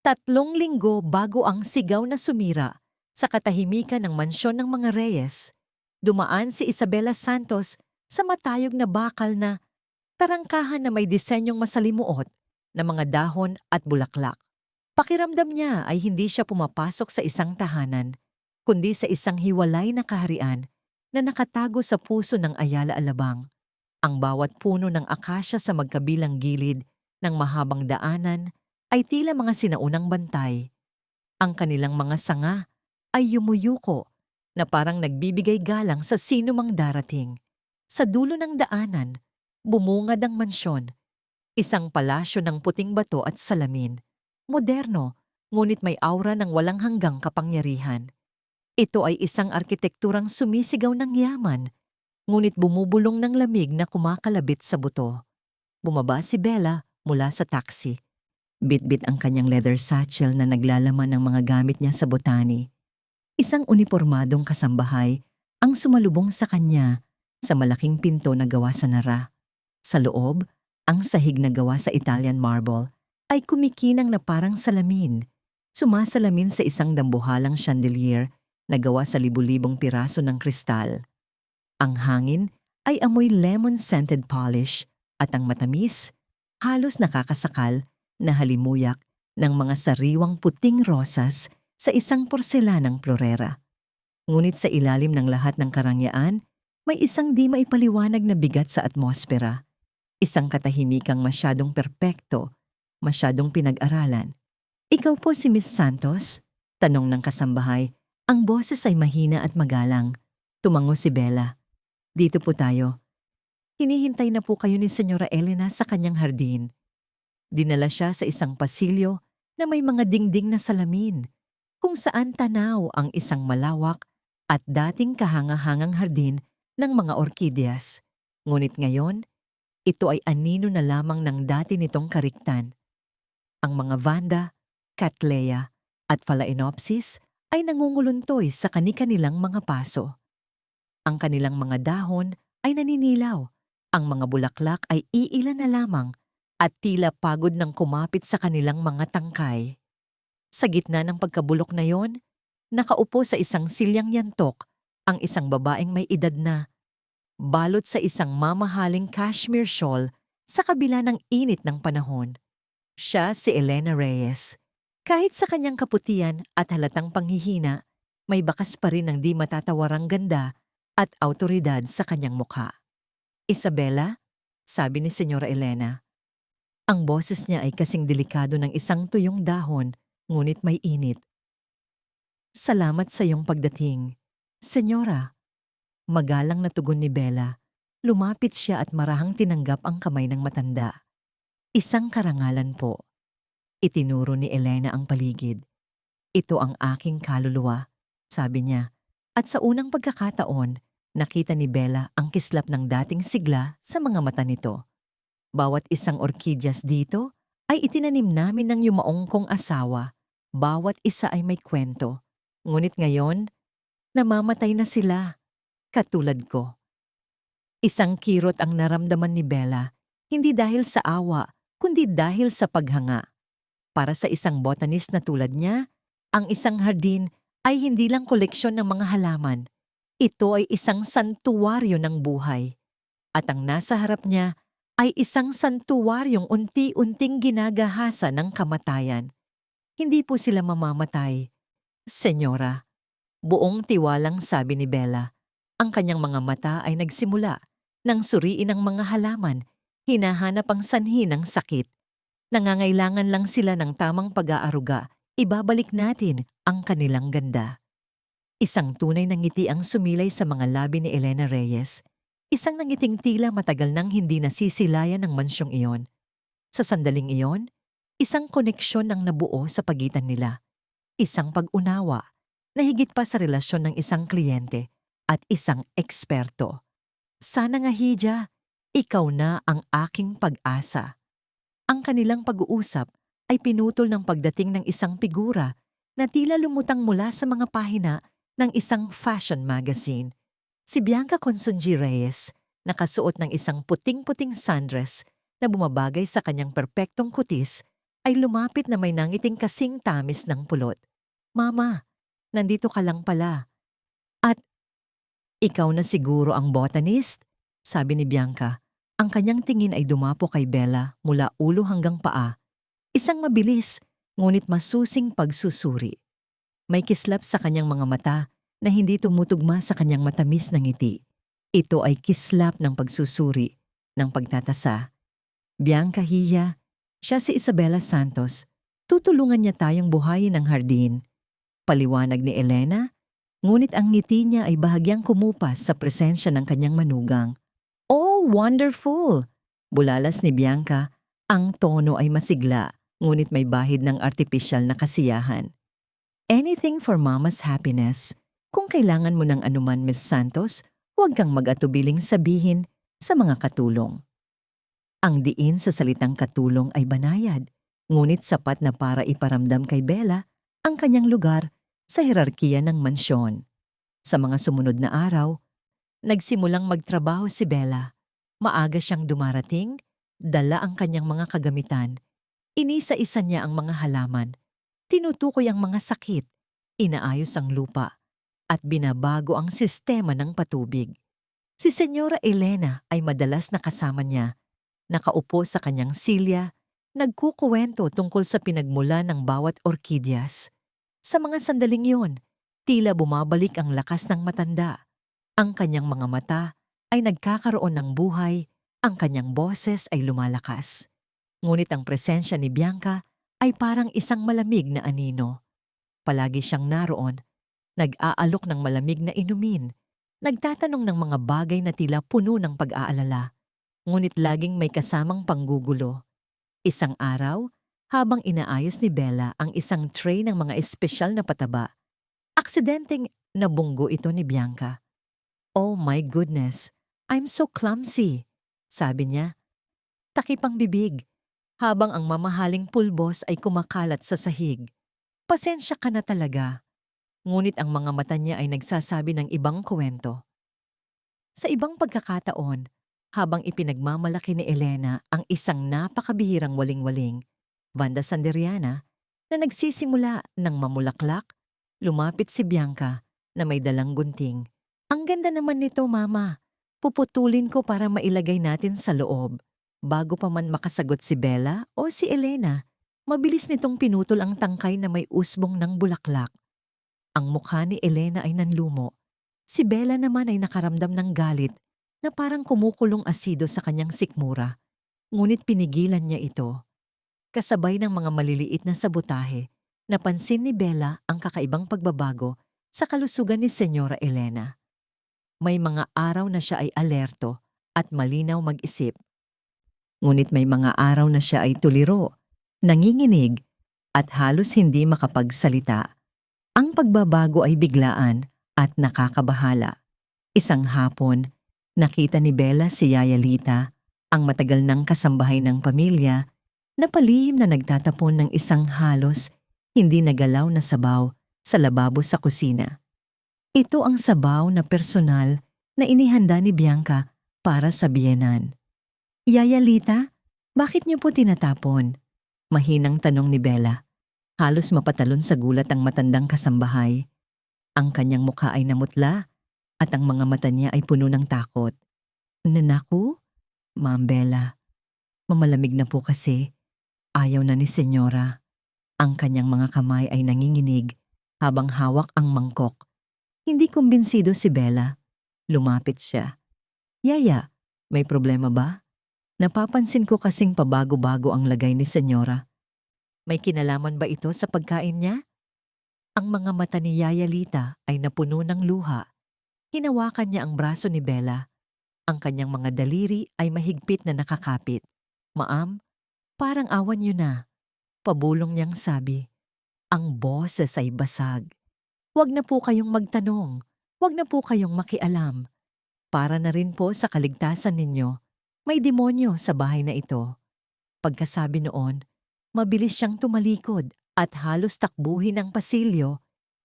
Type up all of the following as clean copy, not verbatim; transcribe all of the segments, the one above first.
3 linggo bago ang sigaw na sumira sa katahimikan ng mansyon ng mga Reyes, dumaan si Isabela Santos sa matayog na bakal na tarangkahan na may disenyong masalimuot na mga dahon at bulaklak. Pakiramdam niya ay hindi siya pumapasok sa isang tahanan, kundi sa isang hiwalay na kaharian na nakatago sa puso ng Ayala Alabang. Ang bawat puno ng akasya sa magkabilang gilid ng mahabang daanan ay tila mga sinaunang bantay. Ang kanilang mga sanga ay yumuyuko na parang nagbibigay galang sa sino mang darating. Sa dulo ng daanan, bumungad ang mansyon, isang palasyo ng puting bato at salamin. Moderno, ngunit may aura ng walang hanggang kapangyarihan. Ito ay isang arkitekturang sumisigaw ng yaman, ngunit bumubulong ng lamig na kumakalabit sa buto. Bumaba si Bella mula sa taxi. Bit-bit ang kanyang leather satchel na naglalaman ng mga gamit niya sa botani. Isang unipormadong kasambahay ang sumalubong sa kanya sa malaking pinto na gawa sa nara. Sa loob, ang sahig na gawa sa Italian marble ay kumikinang na parang salamin. Sumasalamin sa isang dambuhalang chandelier na gawa sa libu-libong piraso ng kristal. Ang hangin ay amoy lemon-scented polish at ang matamis, halos nakakasakal na halimuyak ng mga sariwang puting rosas sa isang porselanang florera. Ngunit sa ilalim ng lahat ng karangyaan, may isang di maipaliwanag na bigat sa atmosfera. Isang katahimikang masyadong perpekto, masyadong pinag-aralan. "Ikaw po si Miss Santos?" tanong ng kasambahay. Ang boses ay mahina at magalang. Tumango si Bella. "Dito po tayo. Hinihintay na po kayo ni Senyora Elena sa kanyang hardin." Dinala siya sa isang pasilyo na may mga dingding na salamin, kung saan tanaw ang isang malawak at dating kahangahangang hardin ng mga orkidyas. Ngunit ngayon, ito ay anino na lamang ng dati nitong kariktan. Ang mga vanda, cattleya at phalaenopsis ay nangunguluntoy sa kani-kanilang mga paso. Ang kanilang mga dahon ay naninilaw, ang mga bulaklak ay iilan na lamang at tila pagod ng kumapit sa kanilang mga tangkay. Sa gitna ng pagkabulok na yon, nakaupo sa isang silyang yantok ang isang babaeng may edad na, balot sa isang mamahaling cashmere shawl sa kabila ng init ng panahon. Siya si Elena Reyes. Kahit sa kanyang kaputian at halatang panghihina, may bakas pa rin ng di matatawarang ganda at awtoridad sa kanyang mukha. "Isabela?" sabi ni Senyora Elena. Ang boses niya ay kasing delikado ng isang tuyong dahon, ngunit may init. "Salamat sa iyong pagdating, Senyora." Magalang na tugon ni Bella. Lumapit siya at marahang tinanggap ang kamay ng matanda. "Isang karangalan po." Itinuro ni Elena ang paligid. "Ito ang aking kaluluwa," sabi niya. At sa unang pagkakataon, nakita ni Bella ang kislap ng dating sigla sa mga mata nito. "Bawat isang orkidyas dito ay itinanim namin ng yumaong kong asawa. Bawat isa ay may kwento. Ngunit ngayon, namamatay na sila, katulad ko." Isang kirot ang naramdaman ni Bella, hindi dahil sa awa, kundi dahil sa paghanga. Para sa isang botanist na tulad niya, ang isang hardin ay hindi lang koleksyon ng mga halaman. Ito ay isang santuwaryo ng buhay. At ang nasa harap niya ay isang santuwaryong unti-unting ginagahasa ng kamatayan. "Hindi po sila mamamatay, Senyora." Buong tiwalang sabi ni Bella. Ang kanyang mga mata ay nagsimula nang suriin ang mga halaman, hinahanap ang sanhi ng sakit. Nangangailangan lang sila ng tamang pag-aaruga, ibabalik natin ang kanilang ganda. Isang tunay na ngiti ang sumilay sa mga labi ni Elena Reyes. Isang nangiting tila matagal nang hindi nasisilayan ng mansyong iyon. Sa sandaling iyon, isang koneksyon ang nabuo sa pagitan nila. Isang pag-unawa na higit pa sa relasyon ng isang kliyente at isang eksperto. "Sana nga, Hija, ikaw na ang aking pag-asa." Ang kanilang pag-uusap ay pinutol ng pagdating ng isang figura na tila lumutang mula sa mga pahina ng isang fashion magazine. Si Bianca Consunji Reyes, nakasuot ng isang puting-puting sundress na bumabagay sa kanyang perpektong kutis ay lumapit na may nangiting kasing tamis ng pulot. Mama, nandito ka lang pala. At ikaw na siguro ang botanist? Sabi ni Bianca. Ang kanyang tingin ay dumapo kay Bella mula ulo hanggang paa. Isang mabilis, ngunit masusing pagsusuri. May kislap sa kanyang mga mata na hindi tumutugma sa kanyang matamis na ngiti. Ito ay kislap ng pagsusuri, ng pagtatasa. Bianca Hiya, siya si Isabela Santos. Tutulungan niya tayong buhayin ang hardin. Paliwanag ni Elena, ngunit ang ngiti niya ay bahagyang kumupas sa presensya ng kanyang manugang. Oh, wonderful! Bulalas ni Bianca, ang tono ay masigla, ngunit may bahid ng artipisyal na kasiyahan. Anything for Mama's happiness. Kung kailangan mo ng anuman, Miss Santos, huwag kang mag-atubiling sabihin sa mga katulong. Ang diin sa salitang katulong ay banayad, ngunit sapat na para iparamdam kay Bella ang kanyang lugar sa hierarkiya ng mansyon. Sa mga sumunod na araw, nagsimulang magtrabaho si Bella. Maaga siyang dumarating, dala ang kanyang mga kagamitan. Inisa-isa niya ang mga halaman. Tinutukoy ang mga sakit, inaayos ang lupa, at binabago ang sistema ng patubig. Si Senyora Elena ay madalas nakasama niya. Nakaupo sa kanyang silya, nagkukuwento tungkol sa pinagmula ng bawat orkidyas. Sa mga sandaling yun, tila bumabalik ang lakas ng matanda. Ang kanyang mga mata ay nagkakaroon ng buhay, ang kanyang boses ay lumalakas. Ngunit ang presensya ni Bianca ay parang isang malamig na anino. Palagi siyang naroon, nag-aalok ng malamig na inumin, nagtatanong ng mga bagay na tila puno ng pag-aalala, ngunit laging may kasamang panggugulo. Isang araw, habang inaayos ni Bella ang isang tray ng mga espesyal na pataba, aksidenteng nabunggo ito ni Bianca. Oh my goodness, I'm so clumsy, sabi niya. Takipang bibig, habang ang mamahaling pulbos ay kumakalat sa sahig. Pasensya ka na talaga. Ngunit ang mga mata niya ay nagsasabi ng ibang kwento. Sa ibang pagkakataon, habang ipinagmamalaki ni Elena ang isang napakabihirang waling-waling, Vanda Sanderiana, na nagsisimula ng mamulaklak, lumapit si Bianca na may dalang gunting. Ang ganda naman nito, Mama. Puputulin ko para mailagay natin sa loob. Bago pa man makasagot si Bella o si Elena, mabilis nitong pinutol ang tangkay na may usbong ng bulaklak. Ang mukha ni Elena ay nanlumo. Si Bella naman ay nakaramdam ng galit na parang kumukulong asido sa kanyang sikmura. Ngunit pinigilan niya ito. Kasabay ng mga maliliit na sabotahe, napansin ni Bella ang kakaibang pagbabago sa kalusugan ni Senyora Elena. May mga araw na siya ay alerto at malinaw mag-isip. Ngunit may mga araw na siya ay tuliro, nanginginig, at halos hindi makapagsalita. Ang pagbabago ay biglaan at nakakabahala. Isang hapon, nakita ni Bella si Yaya Lita, ang matagal ng kasambahay ng pamilya, na palihim na nagtatapon ng isang halos hindi nagalaw na sabaw sa lababo sa kusina. Ito ang sabaw na personal na inihanda ni Bianca para sa biyenan. Yaya Lita, bakit niyo po tinatapon? Mahinang tanong ni Bella. Halos mapatalon sa gulat ang matandang kasambahay. Ang kanyang mukha ay namutla at ang mga mata niya ay puno ng takot. Nanaku? Ma'am Bella, mamalamig na po kasi. Ayaw na ni Senyora. Ang kanyang mga kamay ay nanginginig habang hawak ang mangkok. Hindi kumbinsido si Bella. Lumapit siya. Yaya, may problema ba? Napapansin ko kasing pabago-bago ang lagay ni Senyora. May kinalaman ba ito sa pagkain niya? Ang mga mata ni Yaya Lita ay napuno ng luha. Hinawakan niya ang braso ni Bella. Ang kanyang mga daliri ay mahigpit na nakakapit. Maam, parang awan niyo na. Pabulong niyang sabi. Ang boses ay basag. Huwag na po kayong magtanong. Huwag na po kayong makialam. Para na rin po sa kaligtasan ninyo. May demonyo sa bahay na ito. Pagkasabi noon, mabilis siyang tumalikod at halos takbuhin ang pasilyo.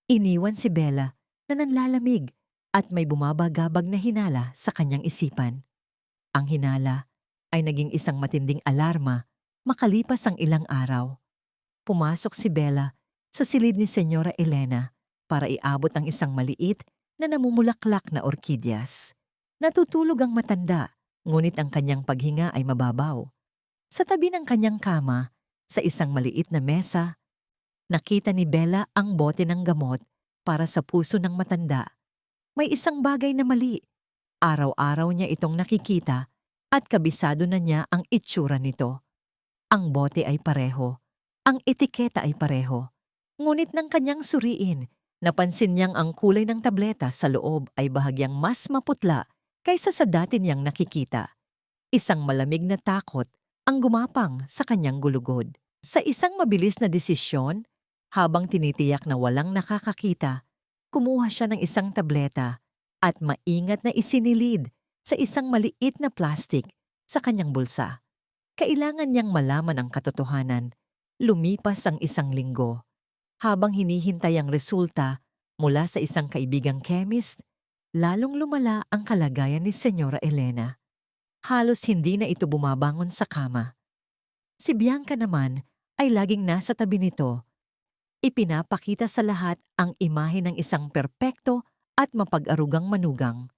Iniwan si Bella na nanlalamig at may bumabagabag na hinala sa kanyang isipan. Ang hinala ay naging isang matinding alarma makalipas ang ilang araw. pumasok si Bella sa silid ni Senyora Elena para iabot ang isang maliit na namumulaklak na orkidyas. Natutulog ang matanda, ngunit ang kanyang paghinga ay mababaw. Sa tabi ng kanyang kama, sa isang maliit na mesa, nakita ni Bella ang bote ng gamot para sa puso ng matanda. May isang bagay na mali. Araw-araw niya itong nakikita at kabisado na niya ang itsura nito. Ang bote ay pareho, ang etiketa ay pareho. Ngunit nang kanyang suriin, napansin niyang ang kulay ng tableta sa loob ay bahagyang mas maputla kaysa sa dati niyang nakikita. Isang malamig na takot ang gumapang sa kanyang gulugod. Sa isang mabilis na desisyon, habang tinitiyak na walang nakakakita, kumuha siya ng isang tableta at maingat na isinilid sa isang maliit na plastik sa kanyang bulsa. Kailangan niyang malaman ang katotohanan. Lumipas ang isang linggo. Habang hinihintay ang resulta mula sa isang kaibigang chemist, lalong lumala ang kalagayan ni Senyora Elena. Halos hindi na ito bumabangon sa kama. Si Bianca naman ay laging nasa tabi nito. Ipinapakita sa lahat ang imahe ng isang perpekto at mapag-arugang manugang.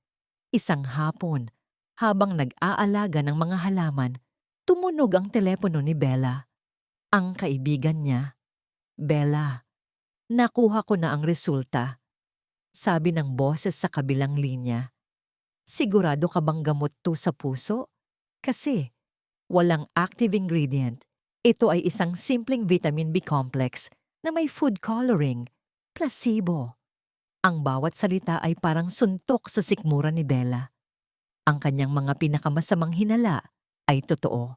Isang hapon, habang nag-aalaga ng mga halaman, tumunog ang telepono ni Bella. Ang kaibigan niya. Bella, nakuha ko na ang resulta. Sabi ng boses sa kabilang linya. Sigurado ka bang gamot to sa puso? Kasi walang active ingredient. Ito ay isang simpleng vitamin B complex na may food coloring. Placebo. Ang bawat salita ay parang suntok sa sikmura ni Bella. Ang kanyang mga pinakamasamang hinala ay totoo.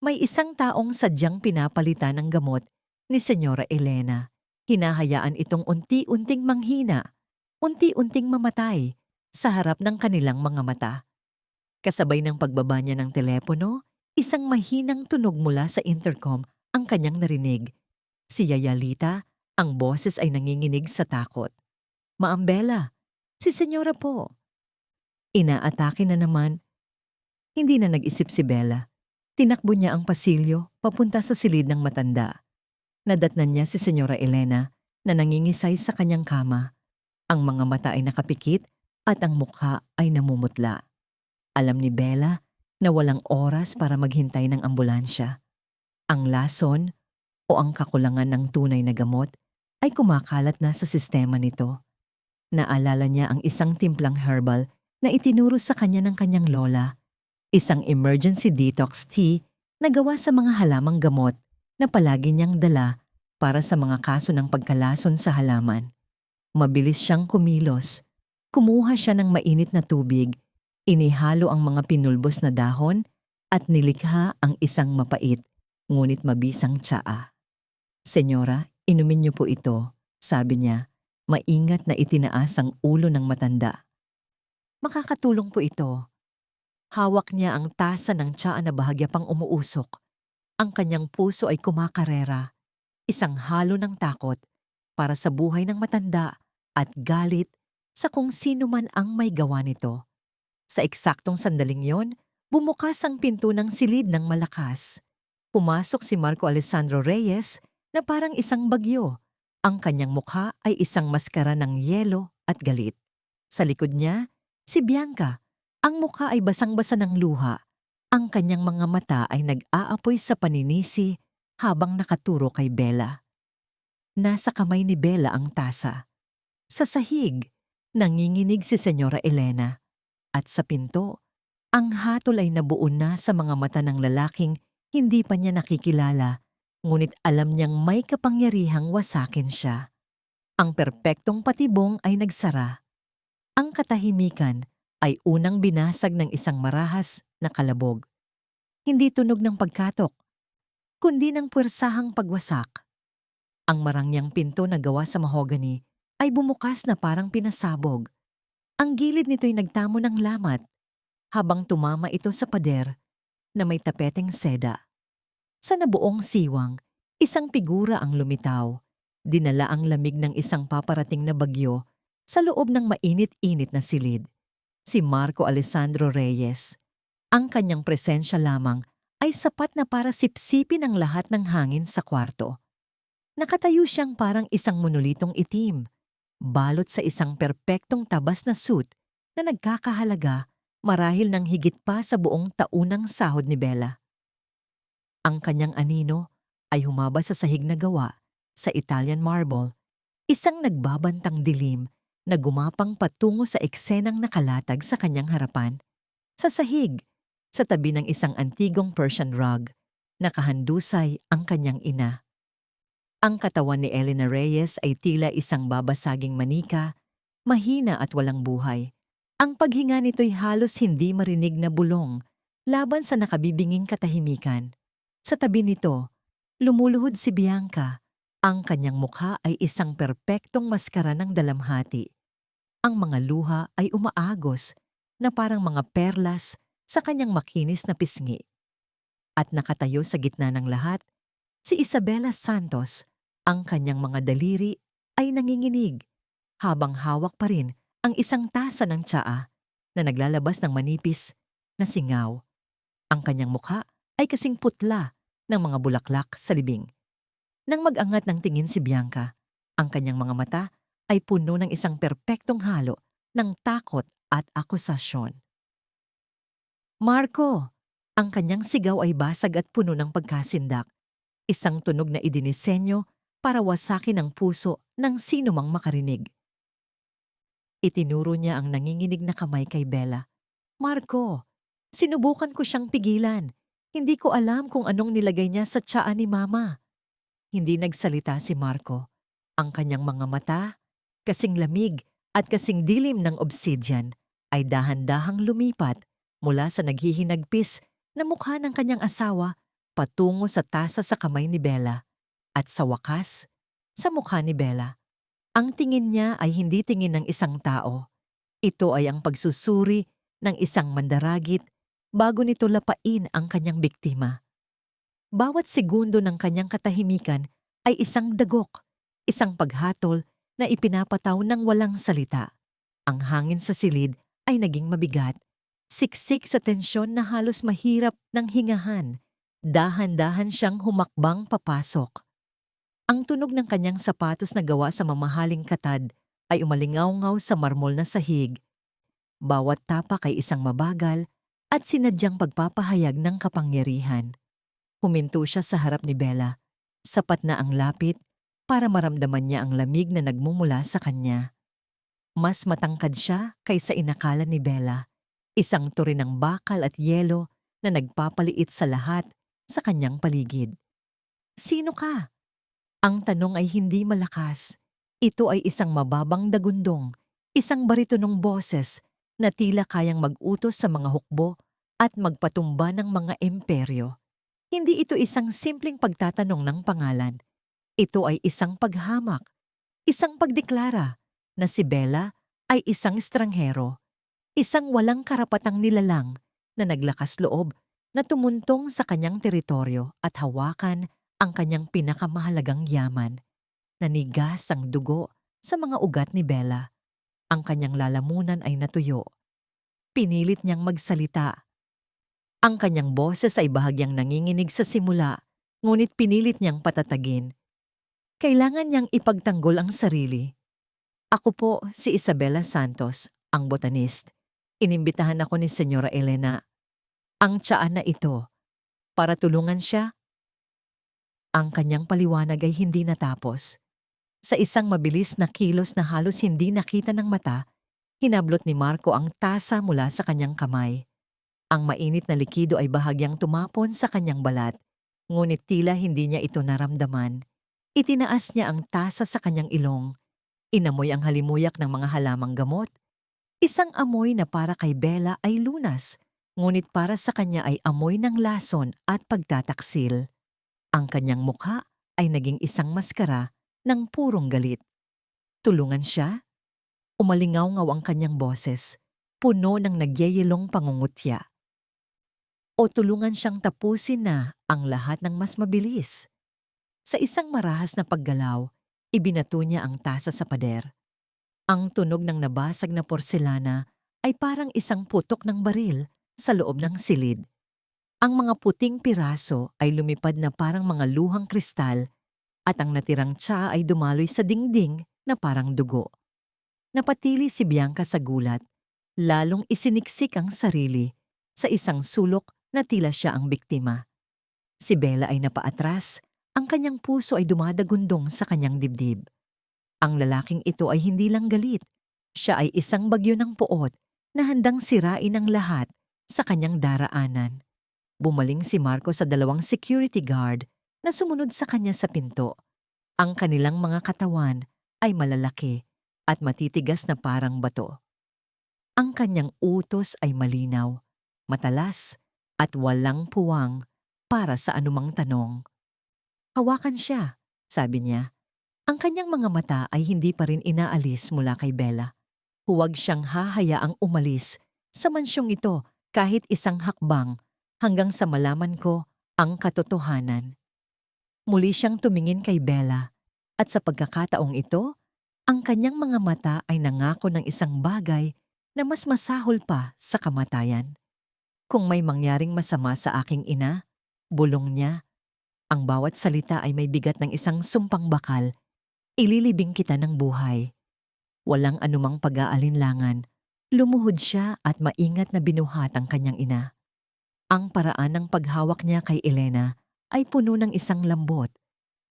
May isang taong sadyang pinapalitan ng gamot ni Senyora Elena. Hinahayaan itong unti-unting manghina, unti-unting mamatay sa harap ng kanilang mga mata. Kasabay ng pagbaba niya ng telepono, isang mahinang tunog mula sa intercom ang kanyang narinig. Si Yayalita, ang boses ay nanginginig sa takot. Maam Bella, si Senyora po. Inaatake na naman. Hindi na nag-isip si Bella. Tinakbo niya ang pasilyo papunta sa silid ng matanda. Nadatnan niya si Senyora Elena na nangingisay sa kanyang kama. Ang mga mata ay nakapikit at ang mukha ay namumutla. Alam ni Bella na walang oras para maghintay ng ambulansya. Ang lason o ang kakulangan ng tunay na gamot ay kumakalat na sa sistema nito. Naalala niya ang isang timplang herbal na itinuro sa kanya ng kanyang lola. Isang emergency detox tea na gawa sa mga halamang gamot na palagi niyang dala para sa mga kaso ng pagkalason sa halaman. Mabilis siyang kumilos. Kumuha siya ng mainit na tubig, inihalo ang mga pinulbos na dahon at nilikha ang isang mapait, ngunit mabisang tsaa. Senyora, inumin niyo po ito, sabi niya. Maingat na itinaas ang ulo ng matanda. Makakatulong po ito. Hawak niya ang tasa ng tsaa na bahagya pang umuusok. Ang kanyang puso ay kumakarera. Isang halo ng takot para sa buhay ng matanda at galit sa kung sino man ang may gawa nito. Sa eksaktong sandaling yon, bumukas ang pinto ng silid ng malakas. Pumasok si Marco Alessandro Reyes na parang isang bagyo. Ang kanyang mukha ay isang maskara ng yelo at galit. Sa likod niya, si Bianca. Ang mukha ay basang-basa ng luha. Ang kanyang mga mata ay nag-aapoy sa paninisi habang nakaturo kay Bella. Nasa kamay ni Bella ang tasa. Sa sahig, nanginginig si Senyora Elena. At sa pinto, ang hatol ay nabuo na sa mga mata ng lalaking hindi pa niya nakikilala. Ngunit alam niyang may kapangyarihang wasakin siya. Ang perpektong patibong ay nagsara. Ang katahimikan ay unang binasag ng isang marahas na kalabog. Hindi tunog ng pagkatok, kundi ng puwersahang pagwasak. Ang marangyang pinto na gawa sa mahogany ay bumukas na parang pinasabog. Ang gilid nito'y nagtamo ng lamat, habang tumama ito sa pader na may tapeteng seda. Sa nabuong siwang, isang figura ang lumitaw. Dinala ang lamig ng isang paparating na bagyo sa loob ng mainit-init na silid. Si Marco Alessandro Reyes. Ang kanyang presensya lamang ay sapat na para sipsipin ang lahat ng hangin sa kwarto. Nakatayo siyang parang isang monolitong itim, balot sa isang perpektong tabas na suit na nagkakahalaga marahil ng higit pa sa buong taunang sahod ni Bella. Ang kanyang anino ay humaba sa sahig na gawa sa Italian marble, isang nagbabantang dilim na gumapang patungo sa eksenang nakalatag sa kanyang harapan. Sa sahig, sa tabi ng isang antigong Persian rug, nakahandusay ang kanyang ina. Ang katawan ni Elena Reyes ay tila isang babasaging manika, mahina at walang buhay. Ang paghinga nito'y halos hindi marinig na bulong laban sa nakabibinging katahimikan. Sa tabi nito, lumuluhod si Bianca. Ang kanyang mukha ay isang perpektong maskara ng dalamhati. Ang mga luha ay umaagos na parang mga perlas sa kanyang makinis na pisngi. At nakatayo sa gitna ng lahat, si Isabela Santos. Ang kanyang mga daliri ay nanginginig habang hawak pa rin ang isang tasa ng tsaa na naglalabas ng manipis na singaw. Ang kanyang mukha ay kasing putla ng mga bulaklak sa libing. Nang mag-angat ng tingin si Bianca, ang kanyang mga mata ay puno ng isang perpektong halo ng takot at akusasyon. Marco! Ang kanyang sigaw ay basag at puno ng pagkasindak, isang tunog na idinisenyo para wasakin ang puso ng sino mang makarinig. Itinuro niya ang nanginginig na kamay kay Bella. Marco, sinubukan ko siyang pigilan. Hindi ko alam kung anong nilagay niya sa tsaa ni Mama. Hindi nagsalita si Marco. Ang kanyang mga mata, kasing lamig at kasing dilim ng obsidian, ay dahan-dahang lumipat mula sa naghihinagpis na mukha ng kanyang asawa patungo sa tasa sa kamay ni Bella. At sa wakas, sa mukha ni Bella, ang tingin niya ay hindi tingin ng isang tao. Ito ay ang pagsusuri ng isang mandaragit bago nito lapain ang kanyang biktima. Bawat segundo ng kanyang katahimikan ay isang dagok, isang paghatol na ipinapataw ng walang salita. Ang hangin sa silid ay naging mabigat, siksik sa tensyon na halos mahirap ng hingahan. Dahan-dahan siyang humakbang papasok. Ang tunog ng kanyang sapatos na gawa sa mamahaling katad ay umalingaw-ngaw sa marmol na sahig. Bawat tapak ay isang mabagal at sinadyang pagpapahayag ng kapangyarihan. Huminto siya sa harap ni Bella, sapat na ang lapit para maramdaman niya ang lamig na nagmumula sa kanya. Mas matangkad siya kaysa inakala ni Bella, isang turin ng bakal at yelo na nagpapaliit sa lahat sa kanyang paligid. Sino ka? Ang tanong ay hindi malakas. Ito ay isang mababang dagundong, isang baritonong boses na tila kayang mag-utos sa mga hukbo at magpatumba ng mga imperyo. Hindi ito isang simpleng pagtatanong ng pangalan. Ito ay isang paghamak, isang pagdeklara na si Bella ay isang estranghero, isang walang karapatang nilalang na naglakas loob na tumuntong sa kanyang teritoryo at hawakan ang kanyang pinakamahalagang yaman. Nanigas ang dugo sa mga ugat ni Bella. Ang kanyang lalamunan ay natuyo. Pinilit niyang magsalita. Ang kanyang boses ay bahagyang nanginginig sa simula, ngunit pinilit niyang patatagin. Kailangan niyang ipagtanggol ang sarili. Ako po si Isabela Santos, ang botanist. Inimbitahan ako ni Senyora Elena, ang tiyaan na ito, para tulungan siya. Ang kanyang paliwanag ay hindi natapos. Sa isang mabilis na kilos na halos hindi nakita ng mata, hinablot ni Marco ang tasa mula sa kanyang kamay. Ang mainit na likido ay bahagyang tumapon sa kanyang balat, ngunit tila hindi niya ito naramdaman. Itinaas niya ang tasa sa kanyang ilong. Inamoy ang halimuyak ng mga halamang gamot. Isang amoy na para kay Bella ay lunas, ngunit para sa kanya ay amoy ng lason at pagtataksil. Ang kanyang mukha ay naging isang maskara ng purong galit. Tulungan siya? Umalingaw-ngaw ang kanyang boses, puno ng nagyayelong pangungutya. O tulungan siyang tapusin na ang lahat ng mas mabilis. Sa isang marahas na paggalaw, ibinato niya ang tasa sa pader. Ang tunog ng nabasag na porselana ay parang isang putok ng baril sa loob ng silid. Ang mga puting piraso ay lumipad na parang mga luhang kristal at ang natirang tsa ay dumaloy sa dingding na parang dugo. Napatili si Bianca sa gulat, lalong isiniksik ang sarili sa isang sulok na tila siya ang biktima. Si Bella ay napaatras, ang kanyang puso ay dumadagundong sa kanyang dibdib. Ang lalaking ito ay hindi lang galit, siya ay isang bagyo ng puot na handang sirain ang lahat sa kanyang daraanan. Bumaling si Marco sa 2 security guard na sumunod sa kanya sa pinto. Ang kanilang mga katawan ay malalaki at matitigas na parang bato. Ang kanyang utos ay malinaw, matalas at walang puwang para sa anumang tanong. Hawakan siya, sabi niya. Ang kanyang mga mata ay hindi pa rin inaalis mula kay Bella. Huwag siyang hahayaang umalis sa mansyong ito kahit isang hakbang hanggang sa malaman ko ang katotohanan. Muli siyang tumingin kay Bella at sa pagkakataong ito, ang kanyang mga mata ay nangako ng isang bagay na mas masahol pa sa kamatayan. Kung may mangyaring masama sa aking ina, bulong niya, ang bawat salita ay may bigat ng isang sumpang bakal. Ililibing kita ng buhay. Walang anumang pag-aalinlangan, lumuhod siya at maingat na binuhat ang kanyang ina. Ang paraan ng paghawak niya kay Elena ay puno ng isang lambot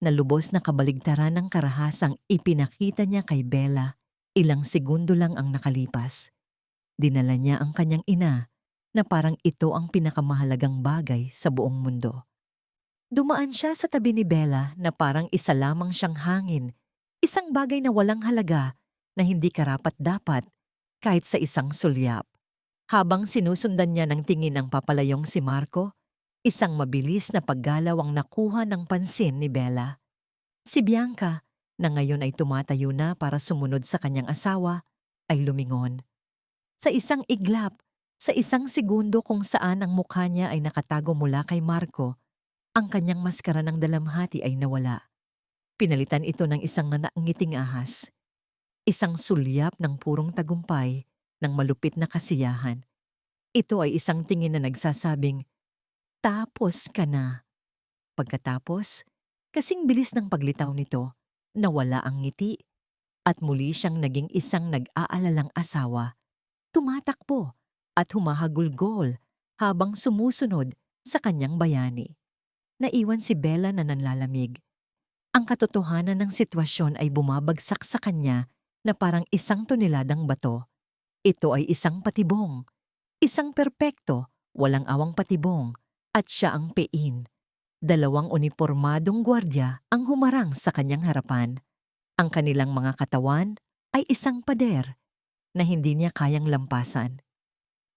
na lubos na kabaligtaran ng karahasang ipinakita niya kay Bella. Ilang segundo lang ang nakalipas. Dinala niya ang kanyang ina na parang ito ang pinakamahalagang bagay sa buong mundo. Dumaan siya sa tabi ni Bella na parang isa lamang siyang hangin, isang bagay na walang halaga na hindi karapat-dapat kahit sa isang sulyap. Habang sinusundan niya ng tingin ng papalayong si Marco, isang mabilis na paggalaw ang nakuha ng pansin ni Bella. Si Bianca, na ngayon ay tumatayo na para sumunod sa kanyang asawa, ay lumingon. Sa isang iglap, sa isang segundo kung saan ang mukha niya ay nakatago mula kay Marco, ang kanyang maskara ng dalamhati ay nawala. Pinalitan ito ng isang nanangiting ahas. Isang sulyap ng purong tagumpay ng malupit na kasiyahan. Ito ay isang tingin na nagsasabing, tapos ka na. Pagkatapos, kasing bilis ng paglitaw nito, nawala ang ngiti at muli siyang naging isang nag-aalalang asawa. Tumatakbo at humahagulgol habang sumusunod sa kanyang bayani. Naiwan si Bella na nanlalamig. Ang katotohanan ng sitwasyon ay bumabagsak sa kanya na parang isang toneladang bato. Ito ay isang patibong, isang perpekto, walang awang patibong, at siya ang pein. 2 unipormadong gwardiya ang humarang sa kanyang harapan. Ang kanilang mga katawan ay isang pader na hindi niya kayang lampasan.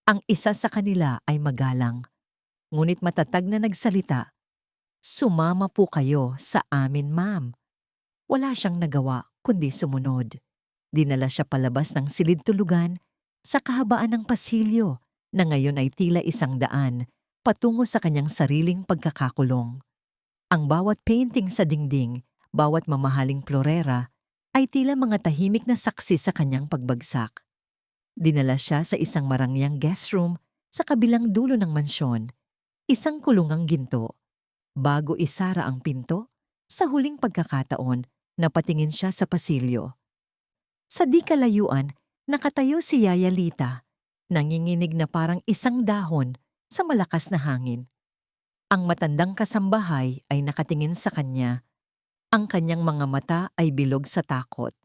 Ang isa sa kanila ay magalang, ngunit matatag na nagsalita, "Sumama po kayo sa amin, ma'am." Wala siyang nagawa kundi sumunod. Dinala siya palabas ng silid-tulugan sa kahabaan ng pasilyo na ngayon ay tila 100 patungo sa kanyang sariling pagkakakulong. Ang bawat painting sa dingding, bawat mamahaling florera ay tila mga tahimik na saksi sa kanyang pagbagsak. Dinala siya sa isang marangyang guest room sa kabilang dulo ng mansyon, isang kulungang ginto. Bago isara ang pinto, sa huling pagkakataon, napatingin siya sa pasilyo. Sa di kalayuan, nakatayo si Yaya Lita, nanginginig na parang isang dahon sa malakas na hangin. Ang matandang kasambahay ay nakatingin sa kanya. Ang kanyang mga mata ay bilog sa takot.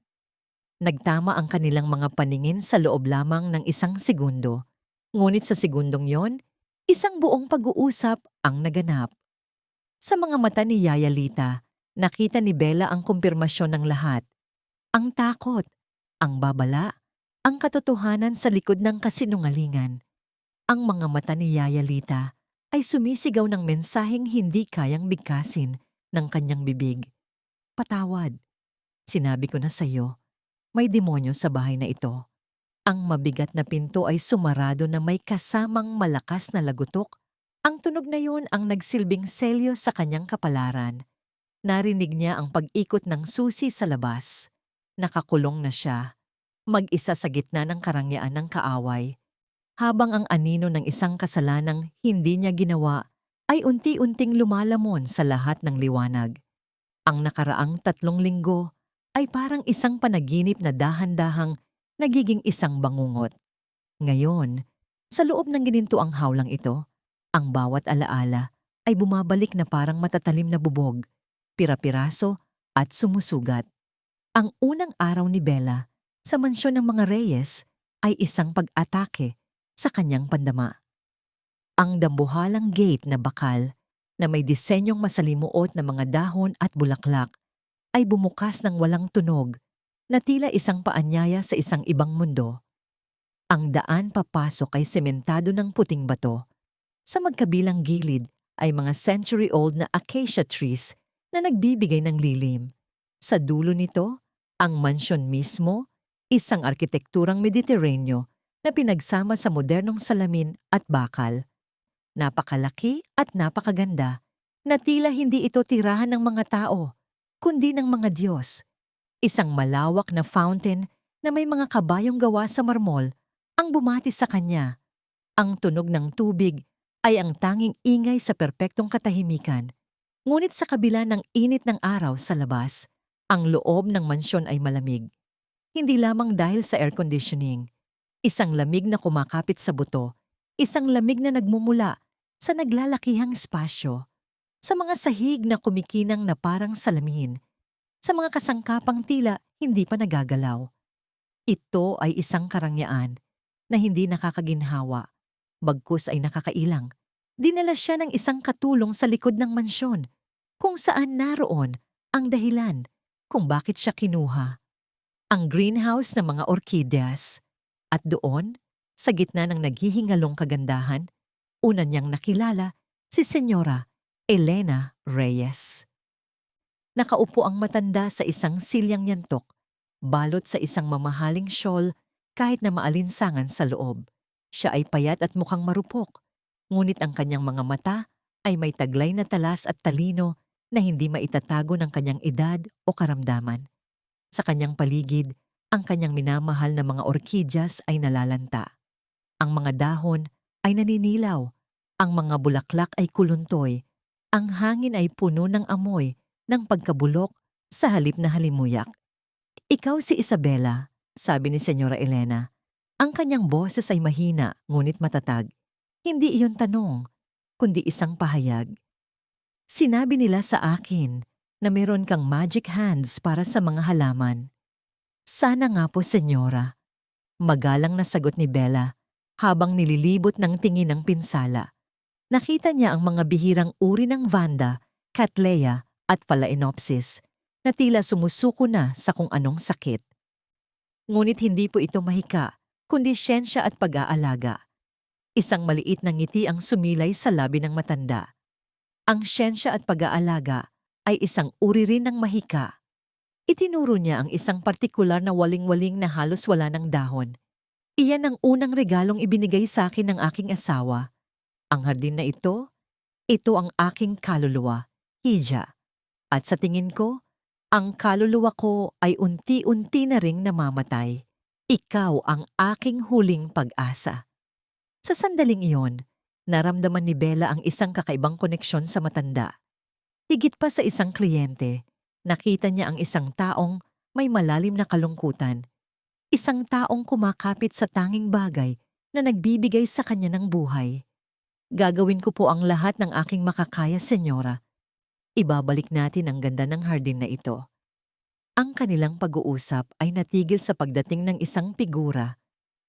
Nagtama ang kanilang mga paningin sa loob lamang ng 1 segundo. Ngunit sa segundong yon, isang buong pag-uusap ang naganap. Sa mga mata ni Yaya Lita, nakita ni Bella ang kumpirmasyon ng lahat. Ang takot, ang babala, ang katotohanan sa likod ng kasinungalingan. Ang mga mata ni Yaya Lita ay sumisigaw ng mensaheng hindi kayang bigkasin ng kanyang bibig. Patawad. Sinabi ko na sa iyo, may demonyo sa bahay na ito. Ang mabigat na pinto ay sumarado na may kasamang malakas na lagutok. Ang tunog na yon ang nagsilbing selyo sa kanyang kapalaran. Narinig niya ang pag-ikot ng susi sa labas. Nakakulong na siya, mag-isa sa gitna ng karangyaan ng kaaway, habang ang anino ng isang kasalanang hindi niya ginawa ay unti-unting lumalamon sa lahat ng liwanag. Ang nakaraang 3 linggo ay parang isang panaginip na dahan-dahang nagiging isang bangungot. Ngayon, sa loob ng ginintuang hawlang ito, ang bawat alaala ay bumabalik na parang matatalim na bubog, pira-piraso at sumusugat. Ang unang araw ni Bella sa mansyon ng mga Reyes ay isang pag-atake sa kanyang pandama. Ang dambuhalang gate na bakal na may disenyong masalimuot na mga dahon at bulaklak ay bumukas ng walang tunog na tila isang paanyaya sa isang ibang mundo. Ang daan papasok ay sementado ng puting bato. Sa magkabilang gilid ay mga century-old na acacia trees na nagbibigay ng lilim. Sa dulo nito, ang mansyon mismo, isang arkitekturang Mediteraneo na pinagsama sa modernong salamin at bakal. Napakalaki at napakaganda na tila hindi ito tirahan ng mga tao, kundi ng mga Diyos. Isang malawak na fountain na may mga kabayong gawa sa marmol ang bumati sa kanya. Ang tunog ng tubig ay ang tanging ingay sa perpektong katahimikan. Ngunit sa kabila ng init ng araw sa labas, ang loob ng mansyon ay malamig. Hindi lamang dahil sa air conditioning. Isang lamig na kumakapit sa buto, isang lamig na nagmumula sa naglalakihang espasyo, sa mga sahig na kumikinang na parang salamin, sa mga kasangkapang tila hindi pa nagagalaw. Ito ay isang karangyaan na hindi nakakaginhawa, bagkus ay nakakailang. Dinala siya ng isang katulong sa likod ng mansyon, kung saan naroon ang dahilan kung bakit siya kinuha. Ang greenhouse ng mga orkidyas. At doon, sa gitna ng naghihingalong kagandahan, una niyang nakilala si Senyora Elena Reyes. Nakaupo ang matanda sa isang silyang yantok, balot sa isang mamahaling shawl kahit na maalinsangan sa loob. Siya ay payat at mukhang marupok, ngunit ang kanyang mga mata ay may taglay na talas at talino na hindi maitatago ng kanyang edad o karamdaman. Sa kanyang paligid, ang kanyang minamahal na mga orkidyas ay nalalanta. Ang mga dahon ay naninilaw, ang mga bulaklak ay kuluntoy, ang hangin ay puno ng amoy ng pagkabulok sa halip na halimuyak. "Ikaw si Isabela," sabi ni Senyora Elena. Ang kanyang boses ay mahina ngunit matatag. Hindi iyon tanong, kundi isang pahayag. "Sinabi nila sa akin na meron kang magic hands para sa mga halaman." "Sana nga po, Senyora," magalang na sagot ni Bella habang nililibot ng tingin ng pinsala. Nakita niya ang mga bihirang uri ng Vanda, Cattleya at Phalaenopsis na tila sumusuko na sa kung anong sakit. Ngunit hindi po ito mahika, kundi siyensya at pag-aalaga. Isang maliit na ngiti ang sumilay sa labi ng matanda. Ang siyensya at pag-aalaga ay isang uri rin ng mahika. Itinuro niya ang isang partikular na waling-waling na halos wala ng dahon. "Iyan ang unang regalong ibinigay sa akin ng aking asawa. Ang hardin na ito ang aking kaluluwa, Hija. At sa tingin ko, ang kaluluwa ko ay unti-unti na ring namamatay. Ikaw ang aking huling pag-asa." Sa sandaling iyon, naramdaman ni Bella ang isang kakaibang koneksyon sa matanda. Higit pa sa isang kliyente, nakita niya ang isang taong may malalim na kalungkutan. Isang taong kumakapit sa tanging bagay na nagbibigay sa kanya ng buhay. "Gagawin ko po ang lahat ng aking makakaya, Senyora. Ibabalik natin ang ganda ng hardin na ito." Ang kanilang pag-uusap ay natigil sa pagdating ng isang figura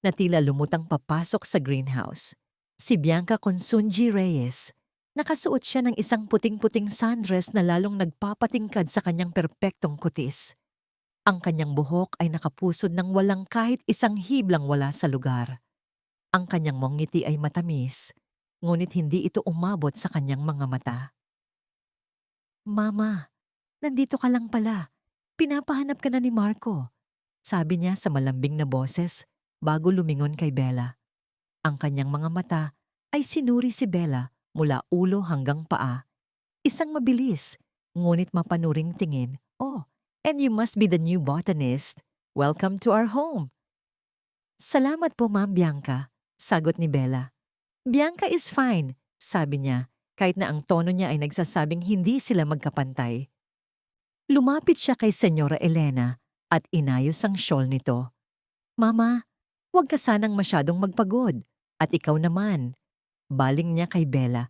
na tila lumutang papasok sa greenhouse. Si Bianca Consunji Reyes. Nakasuot siya ng isang puting-puting sundress na lalong nagpapatingkad sa kanyang perpektong kutis. Ang kanyang buhok ay nakapusod ng walang kahit isang hiblang wala sa lugar. Ang kanyang ngiti ay matamis, ngunit hindi ito umabot sa kanyang mga mata. "Mama, nandito ka lang pala. Pinapahanap ka na ni Marco," sabi niya sa malambing na boses bago lumingon kay Bella. Ang kanyang mga mata ay sinuri si Bella mula ulo hanggang paa. Isang mabilis, ngunit mapanuring tingin. "Oh, and you must be the new botanist. Welcome to our home." "Salamat po, Ma'am Bianca," sagot ni Bella. "Bianca is fine," sabi niya, kahit na ang tono niya ay nagsasabing hindi sila magkapantay. Lumapit siya kay Senyora Elena at inayos ang shawl nito. Mama, huwag ka sanang masyadong magpagod. At ikaw naman, baling niya kay Bella.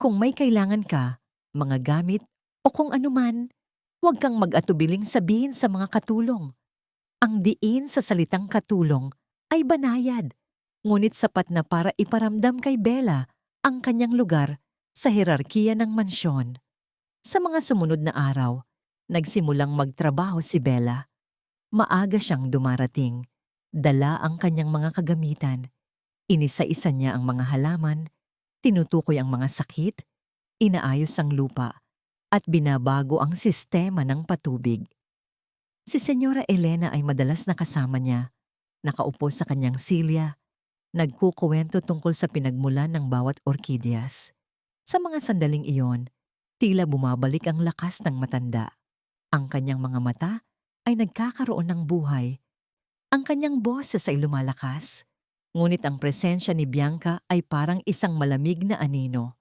Kung may kailangan ka, mga gamit o kung anuman, huwag kang mag-atubiling sabihin sa mga katulong. Ang diin sa salitang katulong ay banayad, ngunit sapat na para iparamdam kay Bella ang kanyang lugar sa hierarkiya ng mansyon. Sa mga sumunod na araw, nagsimulang magtrabaho si Bella. Maaga siyang dumarating. Dala ang kanyang mga kagamitan. Inisa-isa niya ang mga halaman, tinutukoy ang mga sakit, inaayos ang lupa, at binabago ang sistema ng patubig. Si Senyora Elena ay madalas nakasama niya, nakaupo sa kanyang silya, nagkukuwento tungkol sa pinagmulan ng bawat orkidyas. Sa mga sandaling iyon, tila bumabalik ang lakas ng matanda. Ang kanyang mga mata ay nagkakaroon ng buhay. Ang kanyang boses ay lumalakas, ngunit ang presensya ni Bianca ay parang isang malamig na anino.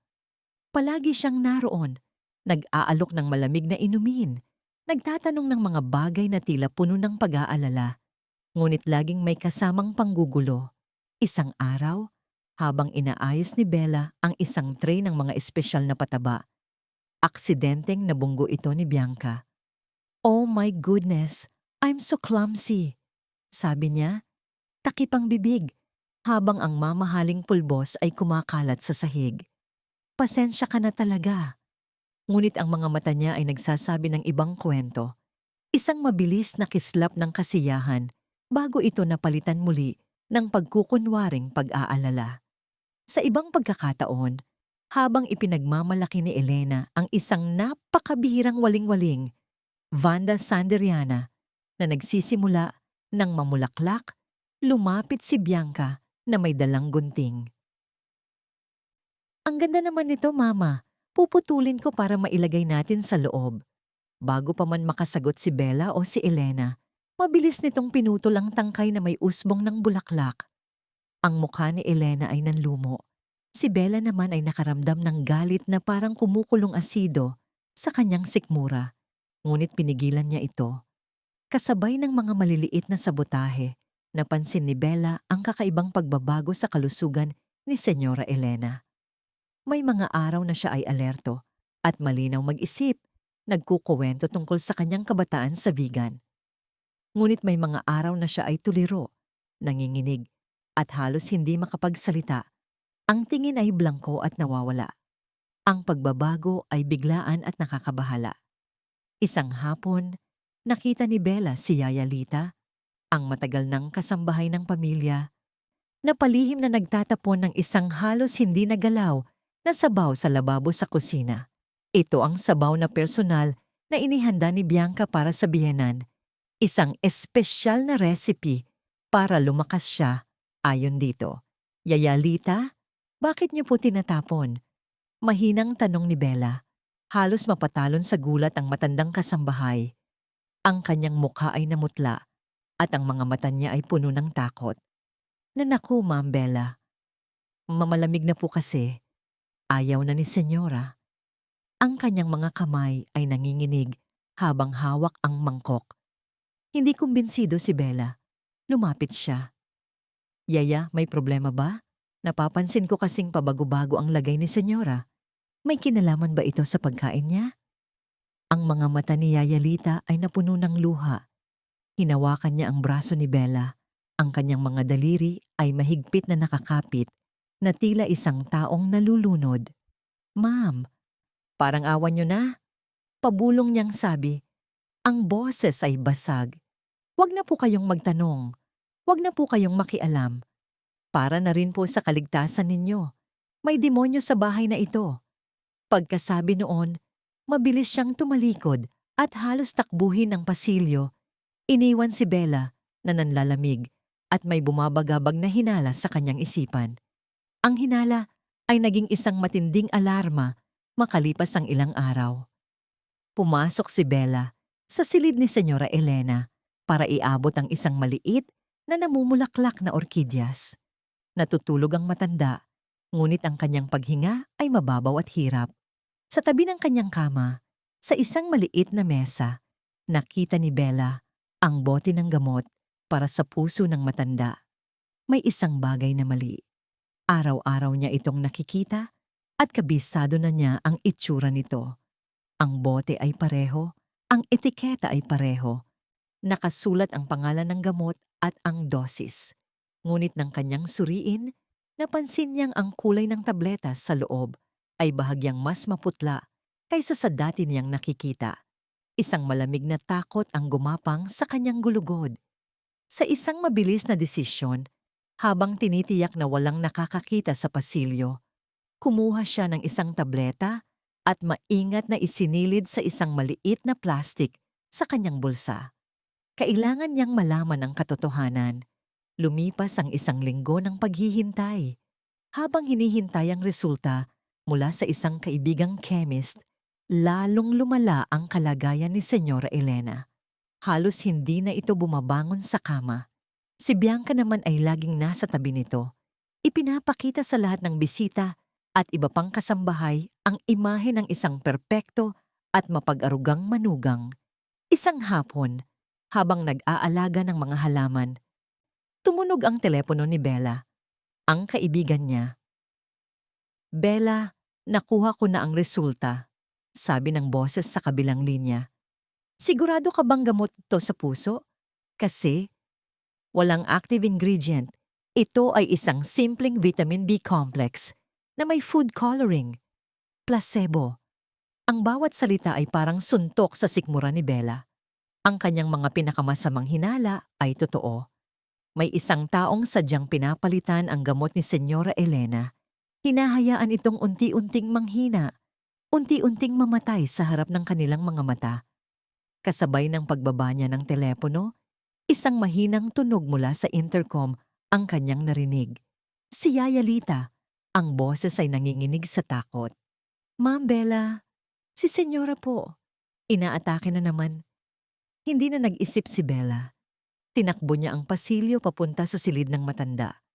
Palagi siyang naroon, nag-aalok ng malamig na inumin, nagtatanong ng mga bagay na tila puno ng pag-aalala, ngunit laging may kasamang panggugulo. Isang araw, habang inaayos ni Bella ang isang tray ng mga espesyal na pataba, aksidenteng nabunggo ito ni Bianca. "Oh my goodness, I'm so clumsy," sabi niya, takip ang bibig, habang ang mamahaling pulbos ay kumakalat sa sahig. "Pasensya ka na talaga." Ngunit ang mga mata niya ay nagsasabi ng ibang kwento. Isang mabilis na kislap ng kasiyahan bago ito napalitan muli ng pagkukunwaring pag-aalala. Sa ibang pagkakataon, habang ipinagmamalaki ni Elena ang isang napakabihirang waling-waling, Vanda Sanderiana, na nagsisimula ng mamulaklak, lumapit si Bianca na may dalang gunting. "Ang ganda naman nito, Mama. Puputulin ko para mailagay natin sa loob." Bago pa man makasagot si Bella o si Elena, mabilis nitong pinutol ang tangkay na may usbong ng bulaklak. Ang mukha ni Elena ay nanlumo. Si Bella naman ay nakaramdam ng galit na parang kumukulong asido sa kanyang sikmura. Ngunit pinigilan niya ito. Kasabay ng mga maliliit na sabotahe, napansin ni Bella ang kakaibang pagbabago sa kalusugan ni Senyora Elena. May mga araw na siya ay alerto at malinaw mag-isip, nagkukuwento tungkol sa kanyang kabataan sa vegan. Ngunit may mga araw na siya ay tuliro, nanginginig, at halos hindi makapagsalita. Ang tingin ay blangko at nawawala. Ang pagbabago ay biglaan at nakakabahala. Isang hapon, nakita ni Bella si Yaya Lita, ang matagal ng kasambahay ng pamilya, na palihim na nagtatapon ng isang halos hindi nagalaw na sabaw sa lababo sa kusina. Ito ang sabaw na personal na inihanda ni Bianca para sa biyenan, isang espesyal na recipe para lumakas siya. Ayon dito, "Yaya Lita, bakit niyo po tinatapon?" Mahinang tanong ni Bella. Halos mapatalon sa gulat ang matandang kasambahay. Ang kanyang mukha ay namutla at ang mga mata niya ay puno ng takot. "Nanaku, Ma'am Bella. Mamalamig na po kasi." Ayaw na ni Senyora. Ang kanyang mga kamay ay nanginginig habang hawak ang mangkok. Hindi kumbinsido si Bella. Lumapit siya. "Yaya, may problema ba? Napapansin ko kasing pabago-bago ang lagay ni Senyora. May kinalaman ba ito sa pagkain niya?" Ang mga mata ni Yaya Lita ay napuno ng luha. Hinawakan niya ang braso ni Bella. Ang kanyang mga daliri ay mahigpit na nakakapit na tila isang taong nalulunod. "Ma'am, parang awan niyo na." Pabulong niyang sabi. Ang boses ay basag. "Huwag na po kayong magtanong. Huwag na po kayong makialam. Para na rin po sa kaligtasan ninyo. May demonyo sa bahay na ito." Pagkasabi noon, mabilis siyang tumalikod at halos takbuhin ang pasilyo. Iniwan si Bella na nanlalamig at may bumabagabag na hinala sa kanyang isipan. Ang hinala ay naging isang matinding alarma makalipas ang ilang araw. Pumasok si Bella sa silid ni Senyora Elena para iabot ang isang maliit na namumulaklak na orkidyas. Natutulog ang matanda, ngunit ang kanyang paghinga ay mababaw at hirap. Sa tabi ng kanyang kama, Sa isang maliit na mesa, nakita ni Bella ang bote ng gamot para sa puso ng matanda. May isang bagay na mali. Araw-araw niya itong nakikita at kabisado na niya ang itsura nito. Ang bote ay pareho, ang etiketa ay pareho. Nakasulat ang pangalan ng gamot at ang dosis. Ngunit ng kanyang suriin, napansin niyang ang kulay ng tabletas sa loob ay bahagyang mas maputla kaysa sa dati niyang nakikita. Isang malamig na takot ang gumapang sa kanyang gulugod. Sa isang mabilis na desisyon, habang tinitiyak na walang nakakakita sa pasilyo, kumuha siya ng isang tableta at maingat na isinilid sa isang maliit na plastik sa kanyang bulsa. Kailangan niyang malaman ang katotohanan. Lumipas ang isang linggo ng paghihintay. Habang hinihintay ang resulta mula sa isang kaibigang chemist, lalong lumala ang kalagayan ni Senyora Elena. Halos hindi na ito bumabangon sa kama. Si Bianca naman ay laging nasa tabi nito. Ipinapakita sa lahat ng bisita at iba pang kasambahay ang imahe ng isang perpekto at mapag-arugang manugang. Isang hapon, habang nag-aalaga ng mga halaman, tumunog ang telepono ni Bella, ang kaibigan niya. "Bella, nakuha ko na ang resulta," sabi ng boses sa kabilang linya. "Sigurado ka bang gamot to sa puso? Kasi walang active ingredient. Ito ay isang simpleng vitamin B complex na may food coloring. Placebo." Ang bawat salita ay parang suntok sa sikmura ni Bella. Ang kanyang mga pinakamasamang hinala ay totoo. May isang taong sadyang pinapalitan ang gamot ni Senyora Elena. Hinahayaan itong unti-unting manghina, unti-unting mamatay sa harap ng kanilang mga mata. Kasabay ng pagbaba niya ng telepono, isang mahinang tunog mula sa intercom ang kanyang narinig. Si Yaya Lita, ang boses ay nanginginig sa takot. "Ma'am Bella, si Senyora po. Inaatake na naman." Hindi na nag-isip si Bella. Tinakbo niya ang pasilyo papunta sa silid ng matanda.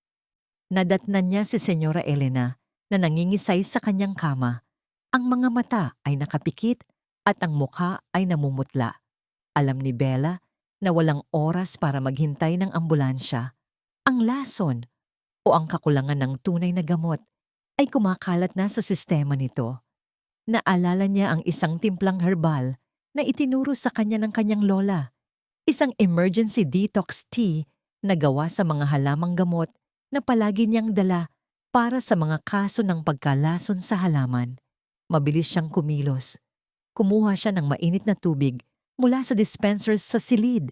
Nadatnan niya si Senyora Elena na nangingisay sa kanyang kama. Ang mga mata ay nakapikit at ang mukha ay namumutla. Alam ni Bella na walang oras para maghintay ng ambulansya. Ang lason o ang kakulangan ng tunay na gamot ay kumakalat na sa sistema nito. Naalala niya ang isang timplang herbal na itinuro sa kanya ng kanyang lola. Isang emergency detox tea na gawa sa mga halamang gamot na palagi niyang dala para sa mga kaso ng pagkalason sa halaman. Mabilis siyang kumilos. Kumuha siya ng mainit na tubig mula sa dispensers sa silid.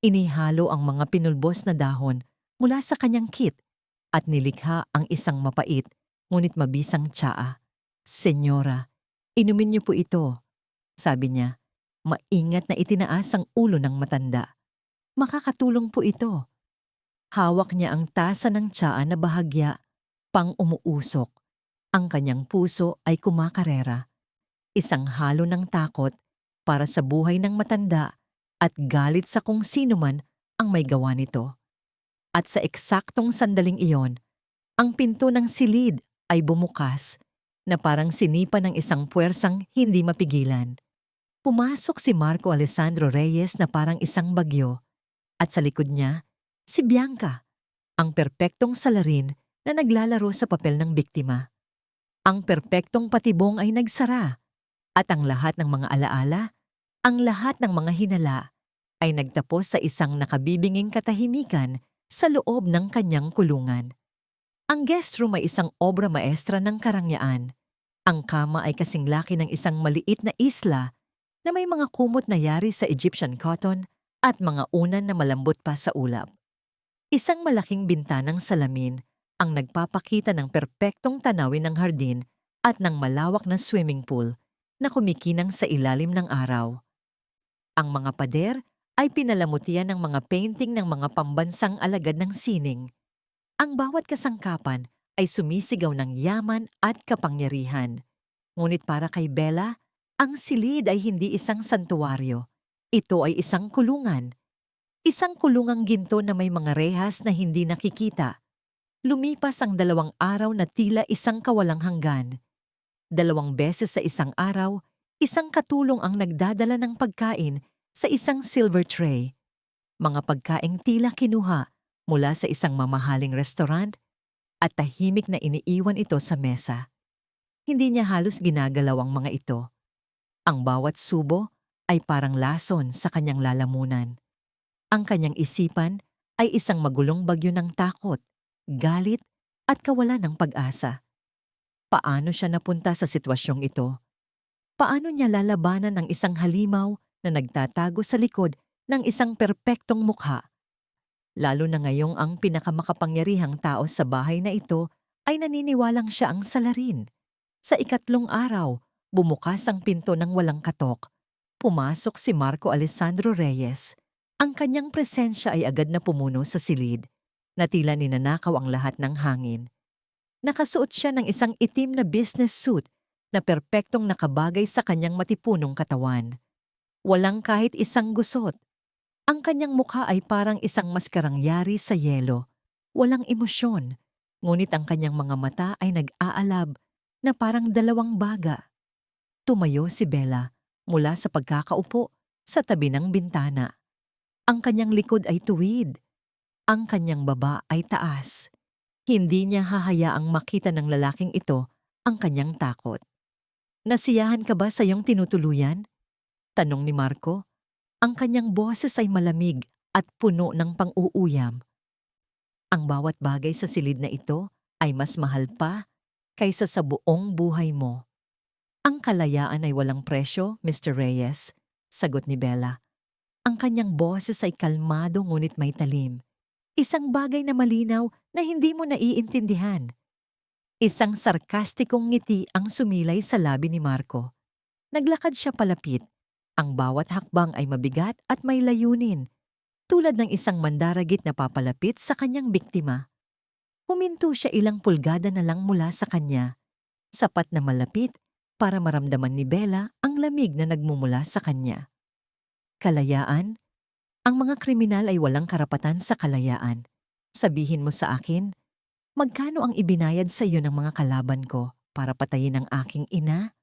Inihalo ang mga pinulbos na dahon mula sa kanyang kit at nilikha ang isang mapait ngunit mabisang tsaa. "Senyora, inumin niyo po ito," sabi niya. Maingat na itinaas ang ulo ng matanda. "Makakatulong po ito." Hawak niya ang tasa ng tsaa na bahagya, pang umuusok. Ang kanyang puso ay kumakarera. Isang halo ng takot para sa buhay ng matanda at galit sa kung sino man ang may gawa nito. At sa eksaktong sandaling iyon, ang pinto ng silid ay bumukas na parang sinipa ng isang puwersang hindi mapigilan. Pumasok si Marco Alessandro Reyes na parang isang bagyo at sa likod niya, si Bianca, ang perpektong salarin na naglalaro sa papel ng biktima. Ang perpektong patibong ay nagsara at ang lahat ng mga alaala, ang lahat ng mga hinala ay nagtapos sa isang nakabibinging katahimikan sa loob ng kanyang kulungan. Ang guest room ay isang obra maestra ng karangyaan. Ang kama ay kasing laki ng isang maliit na isla na may mga kumot na yari sa Egyptian cotton at mga unan na malambot pa sa ulap. Isang malaking bintanang salamin ang nagpapakita ng perpektong tanawin ng hardin at ng malawak na swimming pool na kumikinang sa ilalim ng araw. Ang mga pader ay pinalamutian ng mga painting ng mga pambansang alagad ng sining. Ang bawat kasangkapan ay sumisigaw ng yaman at kapangyarihan. Ngunit para kay Bella, ang silid ay hindi isang santuwaryo. Ito ay isang kulungan. Isang kulungang ginto na may mga rehas na hindi nakikita. Lumipas ang 2 araw na tila isang kawalang hanggan. 2 beses sa isang araw, Isang katulong ang nagdadala ng pagkain sa isang silver tray. Mga pagkaing tila kinuha mula sa isang mamahaling restaurant at tahimik na iniiwan ito sa mesa. Hindi niya halos ginagalaw ang mga ito. Ang bawat subo ay parang lason sa kanyang lalamunan. Ang kanyang isipan ay isang magulong bagyo ng takot, galit at kawalan ng pag-asa. Paano siya napunta sa sitwasyong ito? Paano niya lalabanan ang isang halimaw na nagtatago sa likod ng isang perpektong mukha? Lalo na ngayong ang pinakamakapangyarihang tao sa bahay na ito ay naniniwalang siya ang salarin. Sa ikatlong araw, bumukas ang pinto ng walang katok. Pumasok si Marco Alessandro Reyes. Ang kanyang presensya ay agad na pumuno sa silid, na tila ninanakaw ang lahat ng hangin. Nakasuot siya ng isang itim na business suit na perpektong nakabagay sa kanyang matipunong katawan. Walang kahit isang gusot. Ang kanyang mukha ay parang isang maskarang yari sa yelo. Walang emosyon, ngunit ang kanyang mga mata ay nag-aalab na parang dalawang baga. Tumayo si Bella mula sa pagkakaupo sa tabi ng bintana. Ang kanyang likod ay tuwid. Ang kanyang baba ay taas. Hindi niya hahayaang makita ng lalaking ito ang kanyang takot. Nasiyahan ka ba sa iyong tinutuluyan? Tanong ni Marco. Ang kanyang boses ay malamig at puno ng pang-uuyam. Ang bawat bagay sa silid na ito ay mas mahal pa kaysa sa buong buhay mo. Ang kalayaan ay walang presyo, Mr. Reyes, sagot ni Bella. Ang kanyang boses ay kalmado ngunit may talim. Isang bagay na malinaw na hindi mo naiintindihan. Isang sarkastikong ngiti ang sumilay sa labi ni Marco. Naglakad siya palapit. Ang bawat hakbang ay mabigat at may layunin, tulad ng isang mandaragit na papalapit sa kanyang biktima. Huminto siya ilang pulgada na lang mula sa kanya, sapat na malapit para maramdaman ni Bella ang lamig na nagmumula sa kanya. Kalayaan? Ang mga kriminal ay walang karapatan sa kalayaan. Sabihin mo sa akin, magkano ang ibinayad sa iyo ng mga kalaban ko para patayin ang aking ina?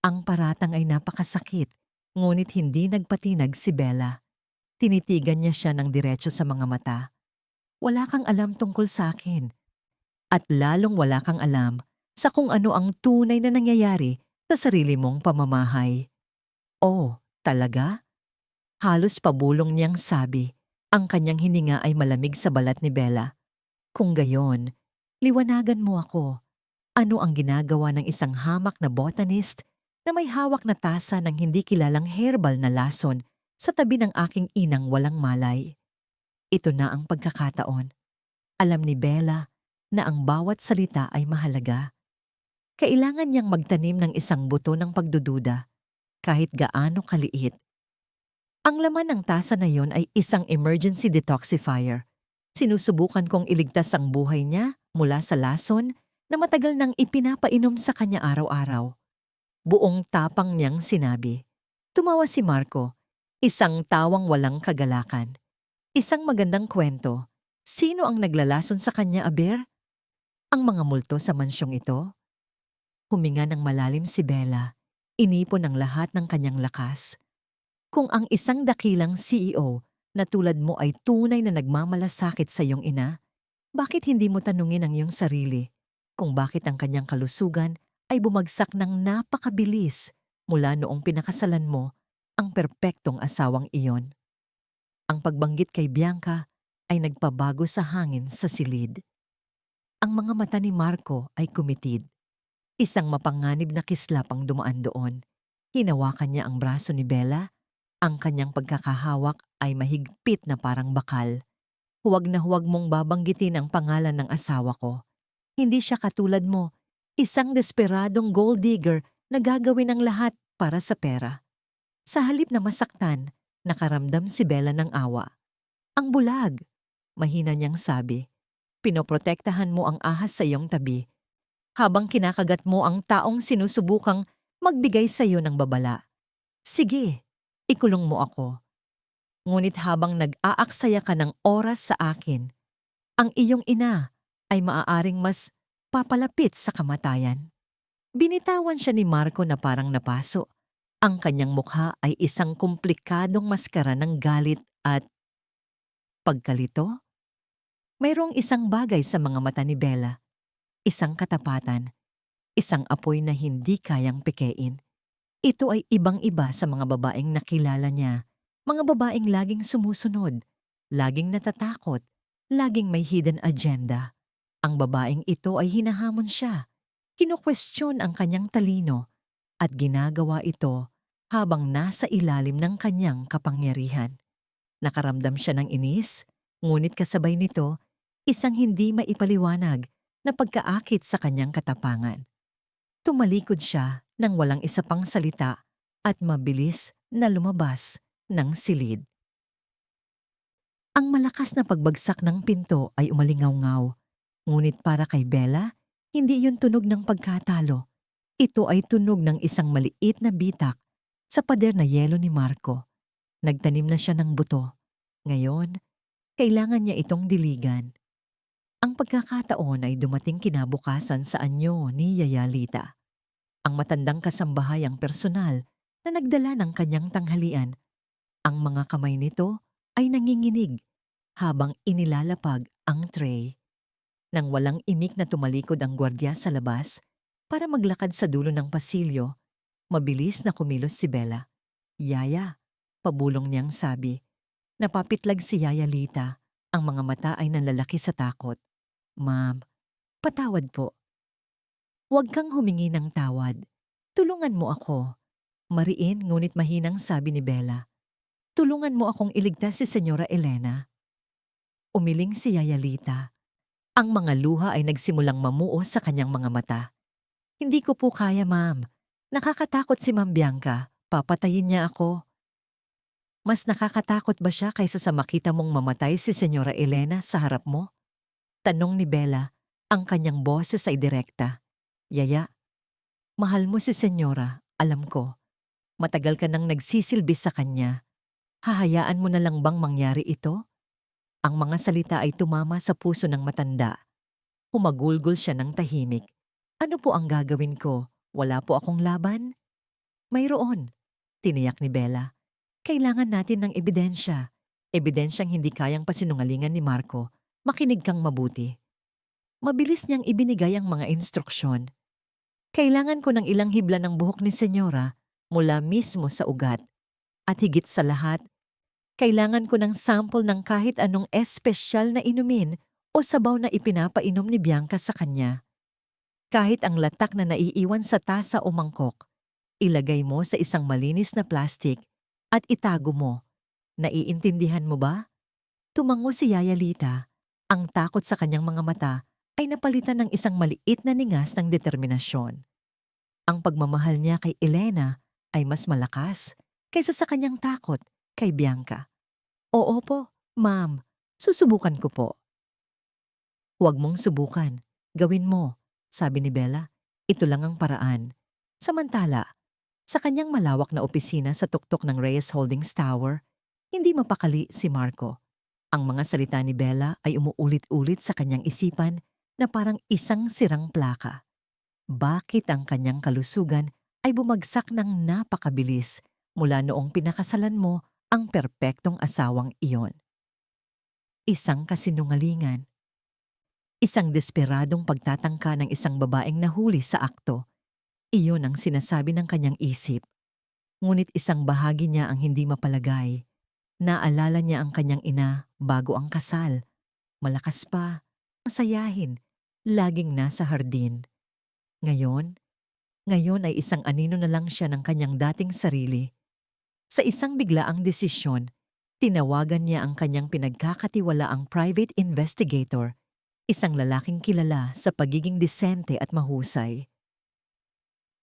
Ang paratang ay napakasakit. Ngunit hindi nagpatinag si Bella. Tinitigan niya siya ng diretso sa mga mata. Wala kang alam tungkol sa akin. At lalong wala kang alam sa kung ano ang tunay na nangyayari sa sarili mong pamamahay. Oh, talaga? Halos pabulong niyang sabi. Ang kanyang hininga ay malamig sa balat ni Bella. Kung gayon, liwanagan mo ako. Ano ang ginagawa ng isang hamak na botanist na may hawak na tasa ng hindi kilalang herbal na lason sa tabi ng aking inang walang malay? Ito na ang pagkakataon. Alam ni Bella na ang bawat salita ay mahalaga. Kailangan niyang magtanim ng isang buto ng pagdududa, kahit gaano kaliit. Ang laman ng tasa na yon ay isang emergency detoxifier. Sinusubukan kong iligtas ang buhay niya mula sa lason na matagal nang ipinapainom sa kanya araw-araw. Buong tapang niyang sinabi. Tumawa si Marco, isang tawang walang kagalakan. Isang magandang kwento. Sino ang naglalason sa kanya, Aber? Ang mga multo sa mansyong ito? Huminga ng malalim si Bella. Inipon ang lahat ng kanyang lakas. Kung ang isang dakilang CEO na tulad mo ay tunay na nagmamalasakit sa iyong ina, bakit hindi mo tanungin ang iyong sarili kung bakit ang kanyang kalusugan ay bumagsak ng napakabilis mula noong pinakasalan mo ang perpektong asawang iyon? Ang pagbanggit kay Bianca ay nagpabago sa hangin sa silid. Ang mga mata ni Marco ay kumitid. Isang mapanganib na kislap ang dumaan doon. Hinawakan niya ang braso ni Bella. Ang kanyang pagkakahawak ay mahigpit na parang bakal. Huwag na huwag mong babanggitin ang pangalan ng asawa ko. Hindi siya katulad mo. Isang desperadong gold digger na gagawin ang lahat para sa pera. Sa halip na masaktan, nakaramdam si Bella ng awa. Ang bulag, mahina niyang sabi. Pinoprotektahan mo ang ahas sa iyong tabi, habang kinakagat mo ang taong sinusubukang magbigay sa iyo ng babala. Sige, ikulong mo ako. Ngunit habang nag-aaksaya ka ng oras sa akin, ang iyong ina ay maaaring mas papalapit sa kamatayan. Binitawan siya ni Marco na parang napaso. Ang kanyang mukha ay isang komplikadong maskara ng galit at pagkalito. Mayroong isang bagay sa mga mata ni Bella, isang katapatan, isang apoy na hindi kayang pikein. Ito ay ibang-iba sa mga babaeng nakilala niya, mga babaeng laging sumusunod, laging natatakot, laging may hidden agenda. Ang babaeng ito ay hinahamon siya, kinukwestiyon ang kanyang talino, at ginagawa ito habang nasa ilalim ng kanyang kapangyarihan. Nakaramdam siya ng inis, ngunit kasabay nito, isang hindi maipaliwanag na pagkaakit sa kanyang katapangan. Tumalikod siya nang walang isa pang salita at mabilis na lumabas ng silid. Ang malakas na pagbagsak ng pinto ay umalingaw-ngaw, ngunit para kay Bella, hindi yun tunog ng pagkatalo. Ito ay tunog ng isang maliit na bitak sa pader na yelo ni Marco. Nagtanim na siya ng buto. Ngayon, kailangan niya itong diligan. Ang pagkakataon ay dumating kinabukasan sa anyo ni Yaya Lita, ang matandang kasambahayang personal na nagdala ng kanyang tanghalian. Ang mga kamay nito ay nanginginig habang inilalapag ang tray. Nang walang imik na tumalikod ang gwardiya sa labas para maglakad sa dulo ng pasilyo, mabilis na kumilos si Bella. "Yaya," pabulong niyang sabi. Napapitlag si Yaya Lita. Ang mga mata ay nanlalaki sa takot. "Ma'am, patawad po." "Huwag kang humingi ng tawad. Tulungan mo ako." Mariin ngunit mahinang sabi ni Bella. "Tulungan mo akong iligtas si Senyora Elena." Umiling si Yaya Lita. Ang mga luha ay nagsimulang mamuo sa kanyang mga mata. "Hindi ko po kaya, ma'am. Nakakatakot si Ma'am Bianca. Papatayin niya ako." "Mas nakakatakot ba siya kaysa sa makita mong mamatay si Senyora Elena sa harap mo?" Tanong ni Bella. Ang kanyang boses ay direkta. "Yaya, mahal mo si Senyora, alam ko. Matagal ka nang nagsisilbi sa kanya. Hahayaan mo na lang bang mangyari ito?" Ang mga salita ay tumama sa puso ng matanda. Humagulgol siya ng tahimik. "Ano po ang gagawin ko? Wala po akong laban?" "Mayroon," tiniyak ni Bella. "Kailangan natin ng ebidensya. Ebidensyang hindi kayang pasinungalingan ni Marco. Makinig kang mabuti." Mabilis niyang ibinigay ang mga instruksyon. "Kailangan ko ng ilang hibla ng buhok ni Senyora mula mismo sa ugat. At higit sa lahat, kailangan ko ng sample ng kahit anong espesyal na inumin o sabaw na ipinapainom ni Bianca sa kanya. Kahit ang latak na naiiwan sa tasa o mangkok, ilagay mo sa isang malinis na plastik at itago mo. Naiintindihan mo ba?" Tumango si Yaya Lita. Ang takot sa kanyang mga mata ay napalitan ng isang maliit na ningas ng determinasyon. Ang pagmamahal niya kay Elena ay mas malakas kaysa sa kanyang takot kay Bianca. "Oo po, ma'am. Susubukan ko po." "Huwag mong subukan. Gawin mo," sabi ni Bella. "Ito lang ang paraan." Samantala, sa kanyang malawak na opisina sa tuktok ng Reyes Holdings Tower, hindi mapakali si Marco. Ang mga salita ni Bella ay umuulit-ulit sa kanyang isipan na parang isang sirang plaka. Bakit ang kanyang kalusugan ay bumagsak ng napakabilis mula noong pinakasalan mo ang perpektong asawang iyon? Isang kasinungalingan. Isang desperadong pagtatangka ng isang babaeng nahuli sa akto. Iyon ang sinasabi ng kanyang isip. Ngunit isang bahagi niya ang hindi mapalagay. Naalala niya ang kanyang ina bago ang kasal. Malakas pa, masayahin, laging nasa hardin. Ngayon, ngayon ay isang anino na lang siya ng kanyang dating sarili. Sa isang biglaang desisyon, tinawagan niya ang kanyang pinagkakatiwalaang private investigator, isang lalaking kilala sa pagiging disente at mahusay.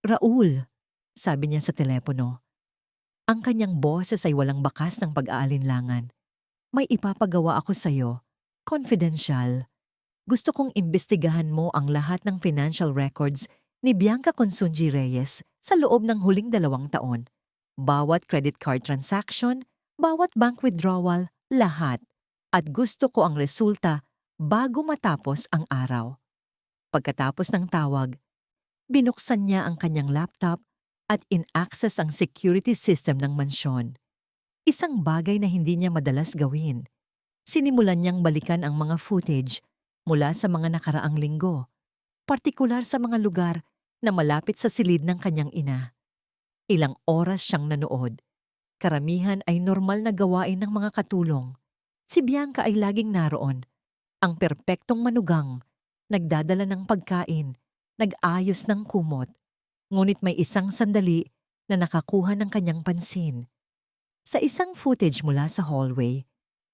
"Raul," sabi niya sa telepono. Ang kanyang boses ay walang bakas ng pag-aalinlangan. "May ipapagawa ako sa'yo. Confidential. Gusto kong imbestigahan mo ang lahat ng financial records ni Bianca Consunji Reyes sa loob ng huling 2 taon. Bawat credit card transaction, bawat bank withdrawal, lahat. At gusto ko ang resulta bago matapos ang araw." Pagkatapos ng tawag, binuksan niya ang kanyang laptop at in-access ang security system ng mansyon. Isang bagay na hindi niya madalas gawin. Sinimulan niyang balikan ang mga footage mula sa mga nakaraang linggo, partikular sa mga lugar na malapit sa silid ng kanyang ina. Ilang oras siyang nanood. Karamihan ay normal na gawain ng mga katulong. Si Bianca ay laging naroon, ang perpektong manugang, nagdadala ng pagkain, nag-ayos ng kumot. Ngunit may isang sandali na nakakuha ng kanyang pansin. Sa isang footage mula sa hallway,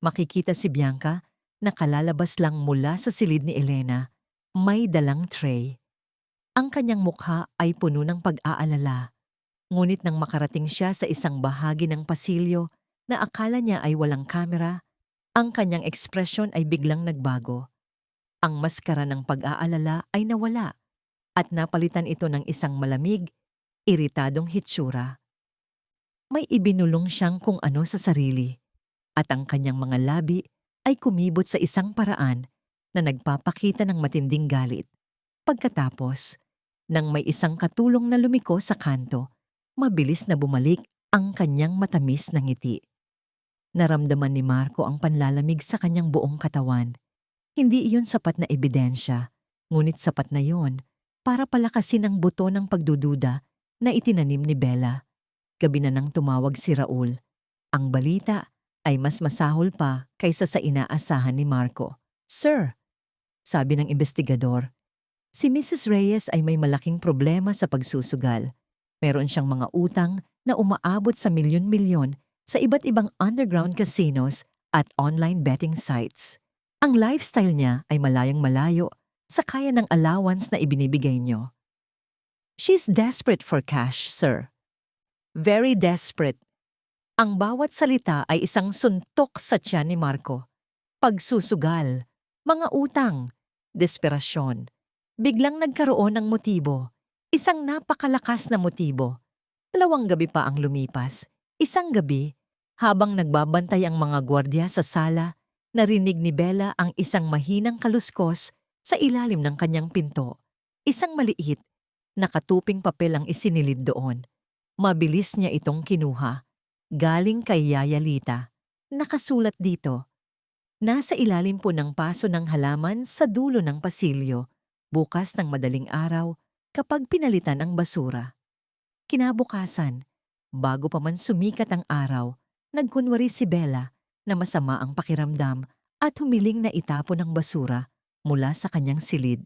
makikita si Bianca na kalalabas lang mula sa silid ni Elena, may dalang tray. Ang kanyang mukha ay puno ng pag-aalala. Ngunit nang makarating siya sa isang bahagi ng pasilyo na akala niya ay walang kamera, ang kanyang ekspresyon ay biglang nagbago. Ang maskara ng pag-aalala ay nawala at napalitan ito ng isang malamig, iritadong hitsura. May ibinulong siyang kung ano sa sarili at ang kanyang mga labi ay kumibot sa isang paraan na nagpapakita ng matinding galit. Pagkatapos, nang may isang katulong na lumiko sa kanto, mabilis na bumalik ang kanyang matamis na ngiti. Naramdaman ni Marco ang panlalamig sa kanyang buong katawan. Hindi iyon sapat na ebidensya, ngunit sapat na iyon para palakasin ang buto ng pagdududa na itinanim ni Bella. Gabi na nang tumawag si Raul. Ang balita ay mas masahol pa kaysa sa inaasahan ni Marco. "Sir," sabi ng investigador, "si Mrs. Reyes ay may malaking problema sa pagsusugal. Meron siyang mga utang na umaabot sa milyon-milyon sa iba't ibang underground casinos at online betting sites. Ang lifestyle niya ay malayang-malayo sa kaya ng allowance na ibinibigay niyo. She's desperate for cash, sir. Very desperate." Ang bawat salita ay isang suntok sa tiyan ni Marco. Pagsusugal, mga utang, desperasyon. Biglang nagkaroon ng motibo. Isang napakalakas na motibo. 2 gabi pa ang lumipas. Isang gabi, habang nagbabantay ang mga gwardya sa sala, narinig ni Bella ang isang mahinang kaluskos sa ilalim ng kanyang pinto. Isang maliit, nakatuping papel ang isinilid doon. Mabilis niya itong kinuha. Galing kay Yaya Lita. Nakasulat dito, "Nasa ilalim po ng paso ng halaman sa dulo ng pasilyo, bukas ng madaling araw kapag pinalitan ang basura." Kinabukasan, bago pa man sumikat ang araw, nagkunwari si Bella na masama ang pakiramdam at humiling na itapon ang basura mula sa kanyang silid.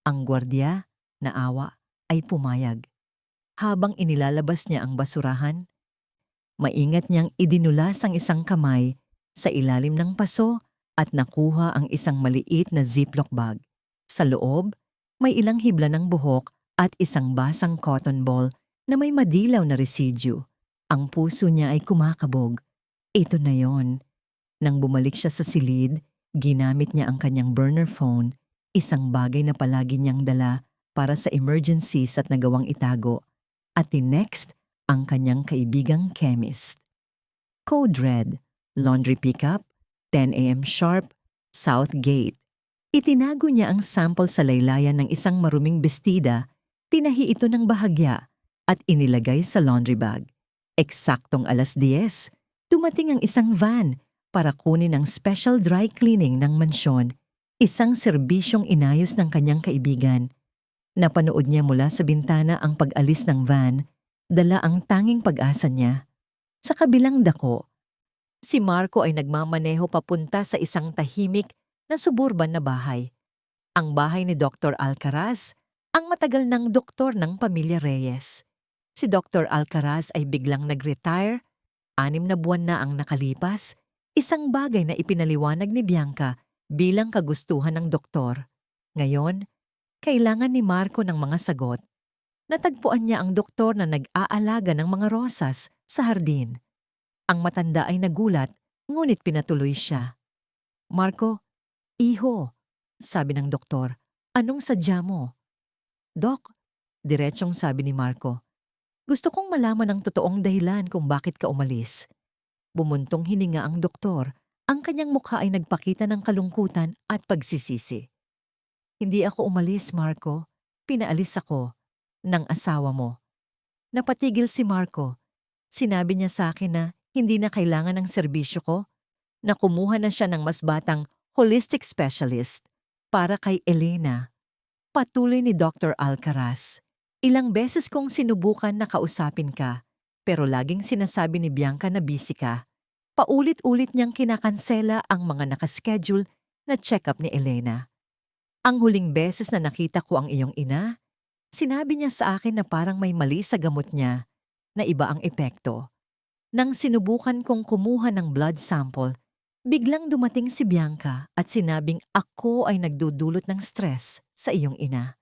Ang gwardiya, naawa, ay pumayag. Habang inilalabas niya ang basurahan, maingat niyang idinulas ang isang kamay sa ilalim ng paso at nakuha ang isang maliit na ziplock bag. Sa loob, may ilang hibla ng buhok at isang basang cotton ball na may madilaw na residue. Ang puso niya ay kumakabog. Ito na yon. Nang bumalik siya sa silid, ginamit niya ang kanyang burner phone, isang bagay na palagi niyang dala para sa emergencies at nagawang itago, at tinext ang kanyang kaibigang chemist. Code red, laundry pickup, 10 a.m. sharp, South Gate. Itinago niya ang sample sa laylayan ng isang maruming bestida, tinahi ito ng bahagya at inilagay sa laundry bag. Eksaktong 10:00, dumating ang isang van para kunin ang special dry cleaning ng mansyon, isang serbisyong inayos ng kanyang kaibigan. Napanood niya mula sa bintana ang pag-alis ng van, dala ang tanging pag-asa niya. Sa kabilang dako, si Marco ay nagmamaneho papunta sa isang tahimik na suburban na bahay. Ang bahay ni Dr. Alcaraz, ang matagal ng doktor ng pamilya Reyes. Si Dr. Alcaraz ay biglang nag-retire, 6 na buwan na ang nakalipas, isang bagay na ipinaliwanag ni Bianca bilang kagustuhan ng doktor. Ngayon, kailangan ni Marco ng mga sagot. Natagpuan niya ang doktor na nag-aalaga ng mga rosas sa hardin. Ang matanda ay nagulat, ngunit pinatuloy siya. "Marco, iho," sabi ng doktor, "anong sadya mo?" "Dok," diretsong sabi ni Marco, "gusto kong malaman ang totoong dahilan kung bakit ka umalis." Bumuntong hininga ang doktor, ang kanyang mukha ay nagpakita ng kalungkutan at pagsisisi. "Hindi ako umalis, Marco. Pinaalis ako ng asawa mo." Napatigil si Marco. Sinabi niya sa akin na hindi na kailangan ng serbisyo ko, na kumuha na siya ng mas batang holistic specialist para kay Elena. Patuloy ni Dr. Alcaraz. Ilang beses kong sinubukan na kausapin ka, pero laging sinasabi ni Bianca na busy ka. Paulit-ulit niyang kinakansela ang mga nakaschedule na check-up ni Elena. Ang huling beses na nakita ko ang iyong ina, sinabi niya sa akin na parang may mali sa gamot niya, na iba ang epekto. Nang sinubukan kong kumuha ng blood sample, biglang dumating si Bianca at sinabing ako ay nagdudulot ng stress sa iyong ina.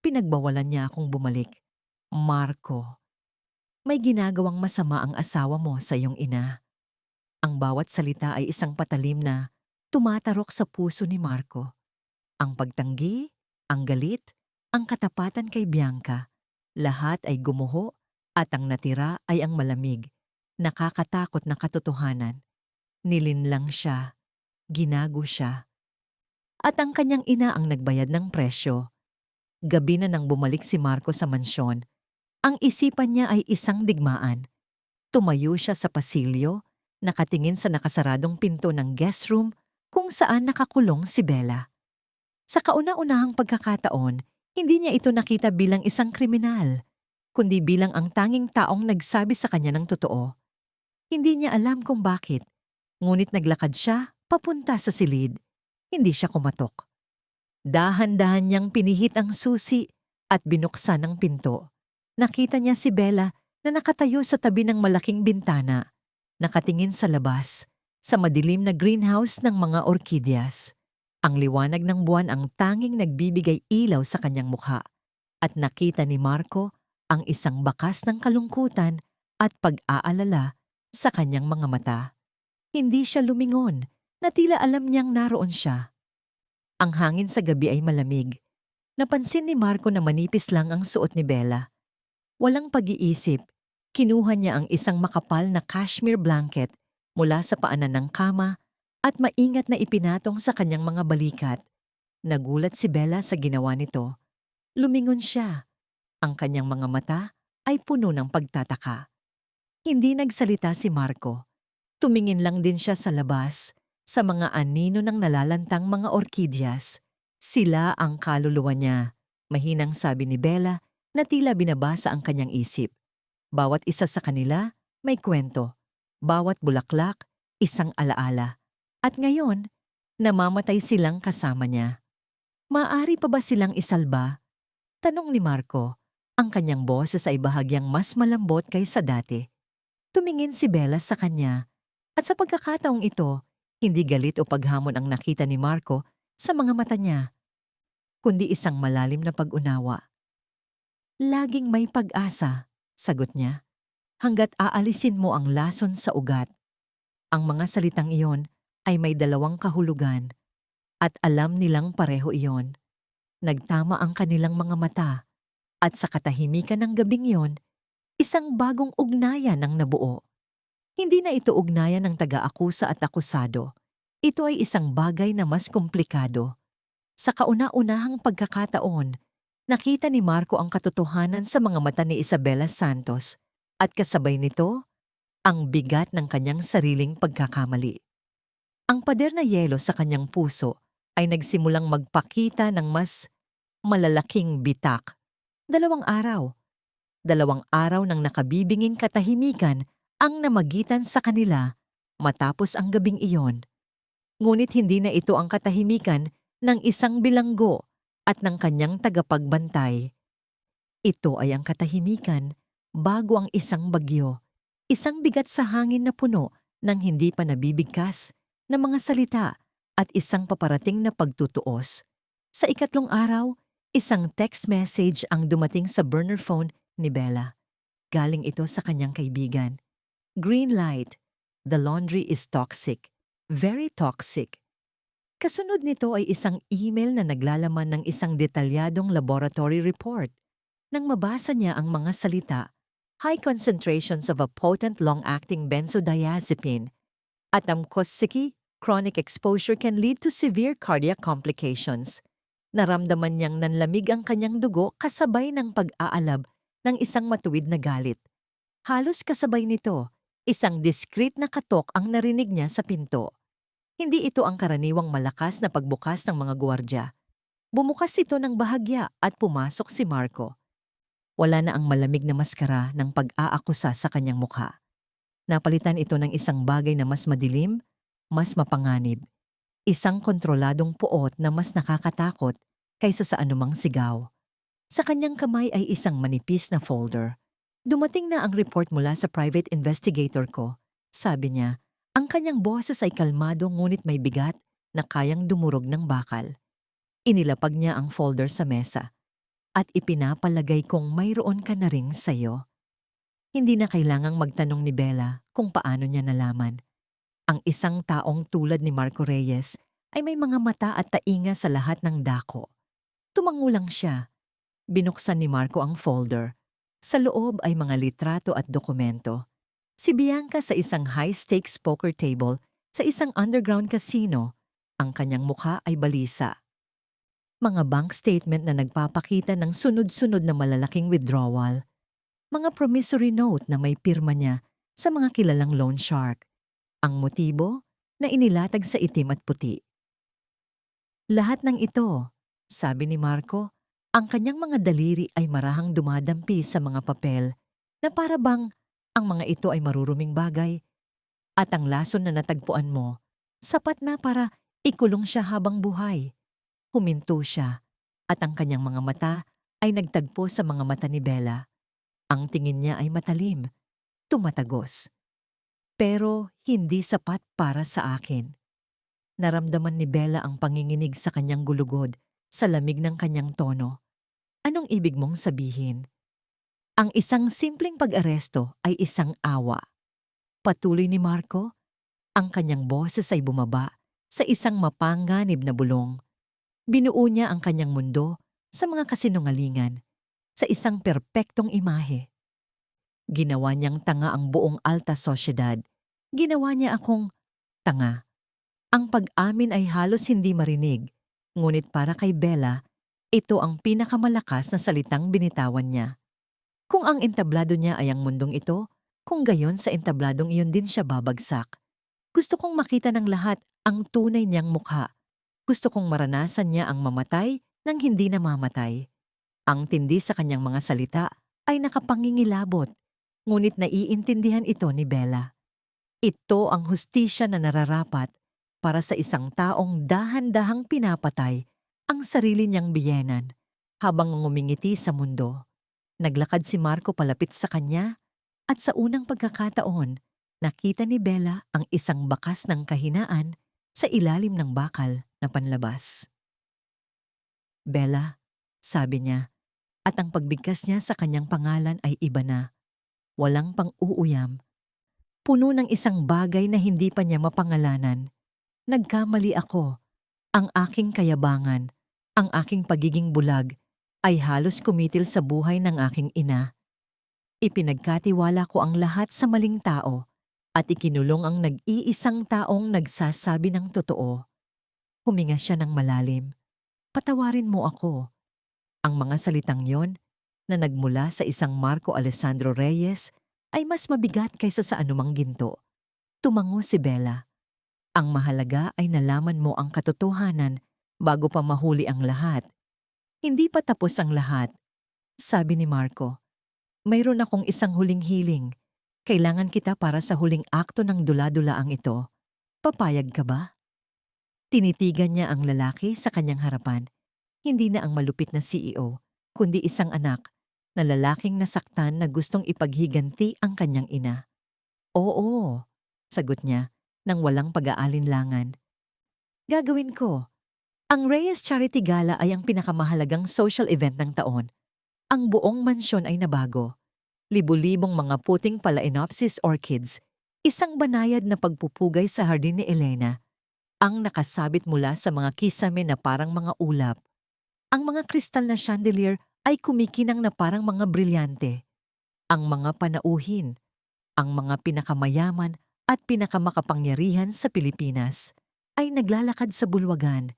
Pinagbawalan niya akong bumalik. Marco, may ginagawang masama ang asawa mo sa iyong ina. Ang bawat salita ay isang patalim na tumatarok sa puso ni Marco. Ang pagtanggi, ang galit, ang katapatan kay Bianca, lahat ay gumuho at ang natira ay ang malamig, nakakatakot na katotohanan. Nilinlang siya, ginago siya. At ang kanyang ina ang nagbayad ng presyo. Gabi na nang bumalik si Marco sa mansyon, ang isipan niya ay isang digmaan. Tumayo siya sa pasilyo, nakatingin sa nakasaradong pinto ng guest room kung saan nakakulong si Bella. Sa kauna-unahang pagkakataon, hindi niya ito nakita bilang isang kriminal, kundi bilang ang tanging taong nagsabi sa kanya ng totoo. Hindi niya alam kung bakit, ngunit naglakad siya papunta sa silid. Hindi siya kumatok. Dahan-dahan niyang pinihit ang susi at binuksan ang pinto. Nakita niya si Bella na nakatayo sa tabi ng malaking bintana, nakatingin sa labas, sa madilim na greenhouse ng mga orkidyas. Ang liwanag ng buwan ang tanging nagbibigay ilaw sa kanyang mukha, at nakita ni Marco ang isang bakas ng kalungkutan at pag-aalala sa kanyang mga mata. Hindi siya lumingon, na tila alam niyang naroon siya. Ang hangin sa gabi ay malamig. Napansin ni Marco na manipis lang ang suot ni Bella. Walang pag-iisip, kinuha niya ang isang makapal na cashmere blanket mula sa paanan ng kama at maingat na ipinatong sa kanyang mga balikat. Nagulat si Bella sa ginawa nito. Lumingon siya. Ang kanyang mga mata ay puno ng pagtataka. Hindi nagsalita si Marco. Tumingin lang din siya sa labas, sa mga anino ng nalalantang mga orkidyas. Sila ang kaluluwa niya, mahinang sabi ni Bella na tila binabasa ang kanyang isip. Bawat isa sa kanila may kwento. Bawat bulaklak, isang alaala. At ngayon, namamatay silang kasama niya. Maaari pa ba silang isalba? Tanong ni Marco. Ang kanyang boses ay bahagyang mas malambot kaysa dati. Tumingin si Bella sa kanya. At sa pagkakataong ito, hindi galit o paghamon ang nakita ni Marco sa mga mata niya, kundi isang malalim na pag-unawa. Laging may pag-asa, sagot niya, hanggat aalisin mo ang lason sa ugat. Ang mga salitang iyon ay may dalawang kahulugan at alam nilang pareho iyon. Nagtama ang kanilang mga mata at sa katahimikan ng gabing iyon, isang bagong ugnayan ang nabuo. Hindi na ito ugnayan ng taga-akusa at akusado. Ito ay isang bagay na mas komplikado. Sa kauna-unahang pagkakataon, nakita ni Marco ang katotohanan sa mga mata ni Isabela Santos at kasabay nito, ang bigat ng kanyang sariling pagkakamali. Ang pader na yelo sa kanyang puso ay nagsimulang magpakita ng mas malalaking bitak. 2 araw. 2 araw ng nakabibinging katahimikan ang namagitan sa kanila matapos ang gabing iyon. Ngunit hindi na ito ang katahimikan ng isang bilanggo at ng kanyang tagapagbantay. Ito ay ang katahimikan bago ang isang bagyo, isang bigat sa hangin na puno ng hindi pa nabibigkas na mga salita at isang paparating na pagtutuos. Sa 3 araw, isang text message ang dumating sa burner phone ni Bella. Galing ito sa kanyang kaibigan. Green light. The laundry is toxic. Very toxic. Kasunod nito ay isang email na naglalaman ng isang detalyadong laboratory report. Nang mabasa niya ang mga salita, high concentrations of a potent long-acting benzodiazepine at amkosiki, chronic exposure can lead to severe cardiac complications. Naramdaman niyang nanlamig ang kanyang dugo kasabay ng pag-aalab ng isang matuwid na galit. Halos kasabay nito, isang discreet na katok ang narinig niya sa pinto. Hindi ito ang karaniwang malakas na pagbukas ng mga gwardiya. Bumukas ito ng bahagya at pumasok si Marco. Wala na ang malamig na maskara ng pag-aakusa sa kanyang mukha. Napalitan ito ng isang bagay na mas madilim, mas mapanganib. Isang kontroladong puot na mas nakakatakot kaysa sa anumang sigaw. Sa kanyang kamay ay isang manipis na folder. Dumating na ang report mula sa private investigator ko. Sabi niya, ang kanyang boses ay kalmado ngunit may bigat na kayang dumurog ng bakal. Inilapag niya ang folder sa mesa at ipinapalagay kong mayroon ka na ring sayo. Hindi na kailangang magtanong ni Bella kung paano niya nalaman. Ang isang taong tulad ni Marco Reyes ay may mga mata at tainga sa lahat ng dako. Tumango lang siya. Binuksan ni Marco ang folder. Sa loob ay mga litrato at dokumento. Si Bianca sa isang high-stakes poker table sa isang underground casino. Ang kanyang mukha ay balisa. Mga bank statement na nagpapakita ng sunod-sunod na malalaking withdrawal. Mga promissory note na may pirma niya sa mga kilalang loan shark. Ang motibo na inilatag sa itim at puti. Lahat ng ito, sabi ni Marco, ang kanyang mga daliri ay marahang dumadampi sa mga papel na para bang ang mga ito ay maruruming bagay at ang lason na natagpuan mo, sapat na para ikulong siya habang buhay. Huminto siya at ang kanyang mga mata ay nagtagpo sa mga mata ni Bella. Ang tingin niya ay matalim, tumatagos. Pero hindi sapat para sa akin. Naramdaman ni Bella ang panginginig sa kanyang gulugod sa lamig ng kanyang tono. Anong ibig mong sabihin? Ang isang simpleng pag-aresto ay isang awa. Patuloy ni Marco, ang kanyang boses ay bumaba sa isang mapanganib na bulong. Binuo niya ang kanyang mundo sa mga kasinungalingan, sa isang perpektong imahe. Ginawa niyang tanga ang buong alta sosyedad. Ginawa niya akong tanga. Ang pag-amin ay halos hindi marinig, ngunit para kay Bella, ito ang pinakamalakas na salitang binitawan niya. Kung ang entablado niya ay ang mundong ito, kung gayon sa entabladong iyon din siya babagsak. Gusto kong makita ng lahat ang tunay niyang mukha. Gusto kong maranasan niya ang mamatay nang hindi namamatay. Ang tindi sa kanyang mga salita ay nakapangingilabot, ngunit naiintindihan ito ni Bella. Ito ang hustisya na nararapat para sa isang taong dahan-dahang pinapatay ang sarili niyang biyenan habang ngumingiti sa mundo. Naglakad si Marco palapit sa kanya at sa unang pagkakataon, nakita ni Bella ang isang bakas ng kahinaan sa ilalim ng bakal na panlabas. Bella, sabi niya, at ang pagbigkas niya sa kanyang pangalan ay iba na. Walang pang-uuyam. Puno ng isang bagay na hindi pa niya mapangalanan. Nagkamali ako. Ang aking kayabangan, ang aking pagiging bulag, ay halos kumitil sa buhay ng aking ina. Ipinagkatiwala ko ang lahat sa maling tao at ikinulong ang nag-iisang taong nagsasabi ng totoo. Huminga siya ng malalim. Patawarin mo ako. Ang mga salitang yon na nagmula sa isang Marco Alessandro Reyes ay mas mabigat kaysa sa anumang ginto. Tumango si Bella. Ang mahalaga ay nalaman mo ang katotohanan bago pa mahuli ang lahat. Hindi pa tapos ang lahat, sabi ni Marco. Mayroon akong isang huling hiling. Kailangan kita para sa huling akto ng dula-dulaang ito. Papayag ka ba? Tinitigan niya ang lalaki sa kanyang harapan. Hindi na ang malupit na CEO, kundi isang anak na lalaking nasaktan na gustong ipaghiganti ang kanyang ina. Oo, sagot niya nang walang pag-aalinlangan. Gagawin ko. Ang Reyes Charity Gala ay ang pinakamahalagang social event ng taon. Ang buong mansyon ay nabago. Libu-libong mga puting Phalaenopsis orchids, isang banayad na pagpupugay sa hardin ni Elena, ang nakasabit mula sa mga kisame na parang mga ulap. Ang mga kristal na chandelier ay kumikinang na parang mga brilyante. Ang mga panauhin, ang mga pinakamayaman at pinakamakapangyarihan sa Pilipinas ay naglalakad sa bulwagan,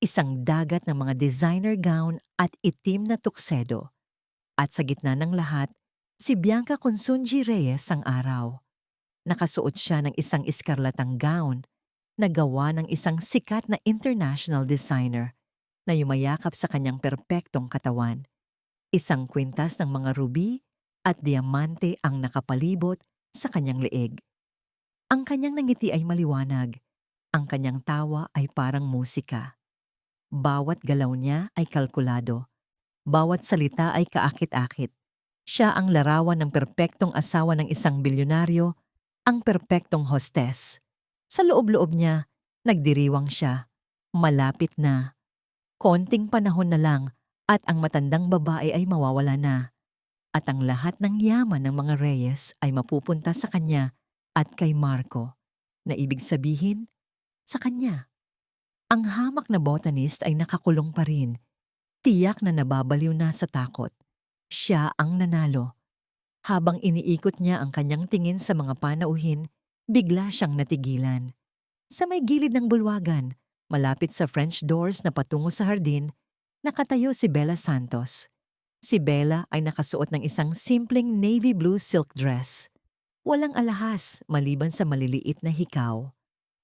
isang dagat ng mga designer gown at itim na tuksedo. At sa gitna ng lahat, si Bianca Consunji Reyes ang araw. Nakasuot siya ng isang iskarlatang gown na gawa ng isang sikat na international designer na yumayakap sa kanyang perpektong katawan. Isang kwintas ng mga ruby at diamante ang nakapalibot sa kanyang leeg. Ang kanyang nangiti ay maliwanag. Ang kanyang tawa ay parang musika. Bawat galaw niya ay kalkulado. Bawat salita ay kaakit-akit. Siya ang larawan ng perpektong asawa ng isang bilyonaryo, ang perpektong hostess. Sa loob-loob niya, nagdiriwang siya. Malapit na. Konting panahon na lang at ang matandang babae ay mawawala na. At ang lahat ng yaman ng mga Reyes ay mapupunta sa kanya at kay Marco, na ibig sabihin, sa kanya. Ang hamak na botanist ay nakakulong pa rin. Tiyak na nababaliw na sa takot. Siya ang nanalo. Habang iniikot niya ang kanyang tingin sa mga panauhin, bigla siyang natigilan. Sa may gilid ng bulwagan, malapit sa French doors na patungo sa hardin, nakatayo si Bella Santos. Si Bella ay nakasuot ng isang simpleng navy blue silk dress. Walang alahas maliban sa maliliit na hikaw.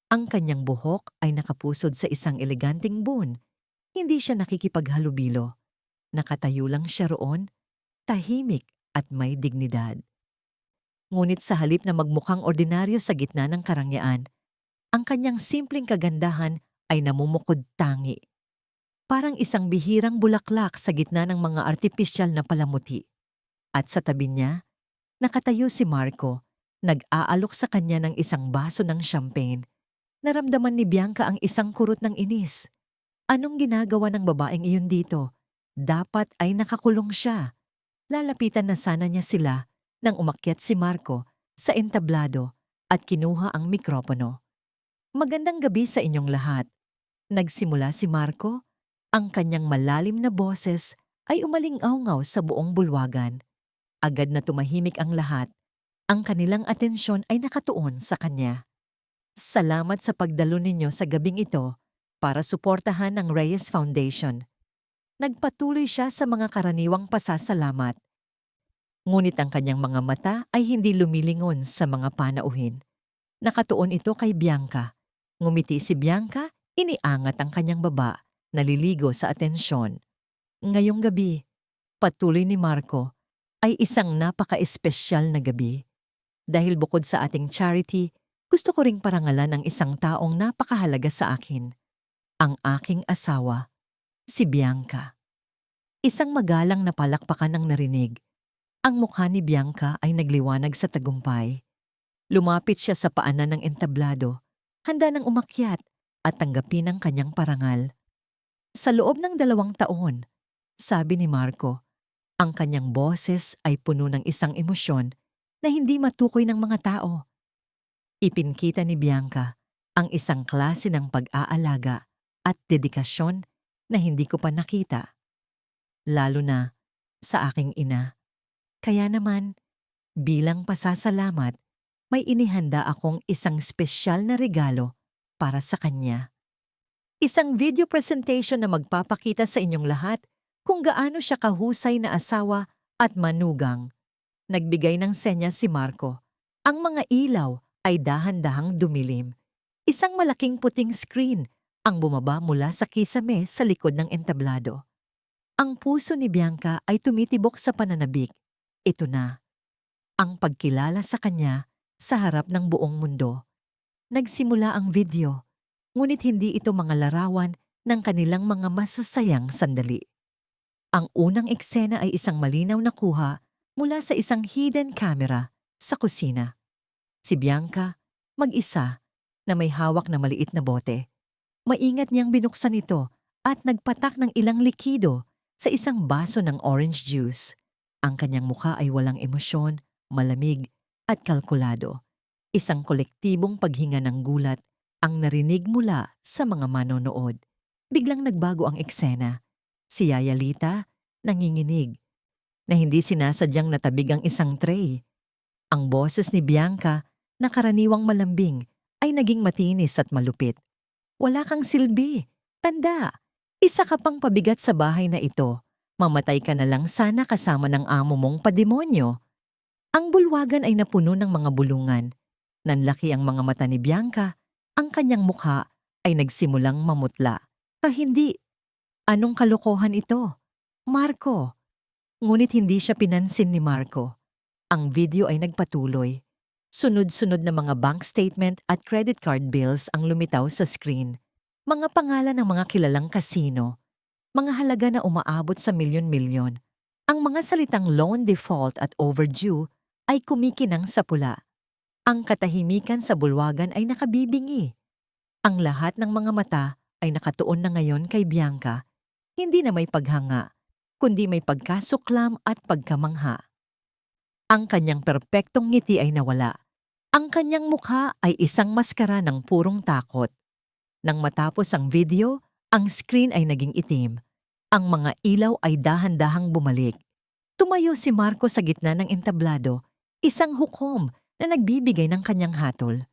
Ang kanyang buhok ay nakapusod sa isang eleganteng bun. Hindi siya nakikipaghalubilo. Nakatayo lang siya roon, tahimik at may dignidad. Ngunit sa halip na magmukhang ordinaryo sa gitna ng karangyaan, ang kanyang simpleng kagandahan ay namumukod tangi. Parang isang bihirang bulaklak sa gitna ng mga artipisyal na palamuti. At sa tabi niya, nakatayo si Marco, nag-aalok sa kanya ng isang baso ng champagne. Naramdaman ni Bianca ang isang kurot ng inis. Anong ginagawa ng babaeng iyon dito? Dapat ay nakakulong siya. Lalapitan na sana niya sila nang umakyat si Marco sa entablado at kinuha ang mikropono. Magandang gabi sa inyong lahat. Nagsimula si Marco. Ang kanyang malalim na boses ay umaling-awngaw sa buong bulwagan. Agad na tumahimik ang lahat. Ang kanilang atensyon ay nakatuon sa kanya. Salamat sa pagdalo ninyo sa gabing ito para suportahan ang Reyes Foundation. Nagpatuloy siya sa mga karaniwang pasasalamat. Ngunit ang kanyang mga mata ay hindi lumilingon sa mga panauhin. Nakatuon ito kay Bianca. Ngumiti si Bianca, iniangat ang kanyang baba, naliligo sa atensyon. Ngayong gabi, patuloy ni Marco, ay isang napaka-espesyal na gabi. Dahil bukod sa ating charity, gusto ko ring parangalan ang isang taong napakahalaga sa akin. Ang aking asawa, si Bianca. Isang magalang na palakpakan ang narinig. Ang mukha ni Bianca ay nagliwanag sa tagumpay. Lumapit siya sa paanan ng entablado, handa nang umakyat at tanggapin ang kanyang parangal. Sa loob ng 2 taon, sabi ni Marco, ang kanyang boses ay puno ng isang emosyon na hindi matukoy ng mga tao. Ipinkita ni Bianca ang isang klase ng pag-aalaga at dedikasyon na hindi ko pa nakita. Lalo na sa aking ina. Kaya naman, bilang pasasalamat, may inihanda akong isang espesyal na regalo para sa kanya. Isang video presentation na magpapakita sa inyong lahat kung gaano siya kahusay na asawa at manugang. Nagbigay ng senyas si Marco. Ang mga ilaw ay dahan-dahang dumilim. Isang malaking puting screen ang bumaba mula sa kisame sa likod ng entablado. Ang puso ni Bianca ay tumitibok sa pananabik. Ito na, ang pagkilala sa kanya sa harap ng buong mundo. Nagsimula ang video, ngunit hindi ito mga larawan ng kanilang mga masasayang sandali. Ang unang eksena ay isang malinaw na kuha mula sa isang hidden camera sa kusina. Si Bianca, mag-isa, na may hawak na maliit na bote. Maingat niyang binuksan ito at nagpatak ng ilang likido sa isang baso ng orange juice. Ang kanyang mukha ay walang emosyon, malamig at kalkulado. Isang kolektibong paghinga ng gulat ang narinig mula sa mga manonood. Biglang nagbago ang eksena. Si Yaya Lita nanginginig na hindi sinasadyang natabig ang isang tray. Ang boses ni Bianca na karaniwang malambing ay naging matinis at malupit. Wala kang silbi. Tanda, isa ka pang pabigat sa bahay na ito. Mamatay ka na lang sana kasama ng amo mong pademonyo. Ang bulwagan ay napuno ng mga bulungan. Nanlaki ang mga mata ni Bianca. Ang kanyang mukha ay nagsimulang mamutla. Hindi. Anong kalokohan ito? Marco. Ngunit hindi siya pinansin ni Marco. Ang video ay nagpatuloy. Sunod-sunod na mga bank statement at credit card bills ang lumitaw sa screen. Mga pangalan ng mga kilalang kasino. Mga halaga na umaabot sa milyon-milyon. Ang mga salitang loan default at overdue ay kumikinang sa pula. Ang katahimikan sa bulwagan ay nakabibingi. Ang lahat ng mga mata ay nakatuon na ngayon kay Bianca. Hindi na may paghanga, kundi may pagkasuklam at pagkamangha. Ang kanyang perpektong ngiti ay nawala. Ang kanyang mukha ay isang maskara ng purong takot. Nang matapos ang video, ang screen ay naging itim. Ang mga ilaw ay dahan-dahang bumalik. Tumayo si Marco sa gitna ng entablado, isang hukom na nagbibigay ng kanyang hatol.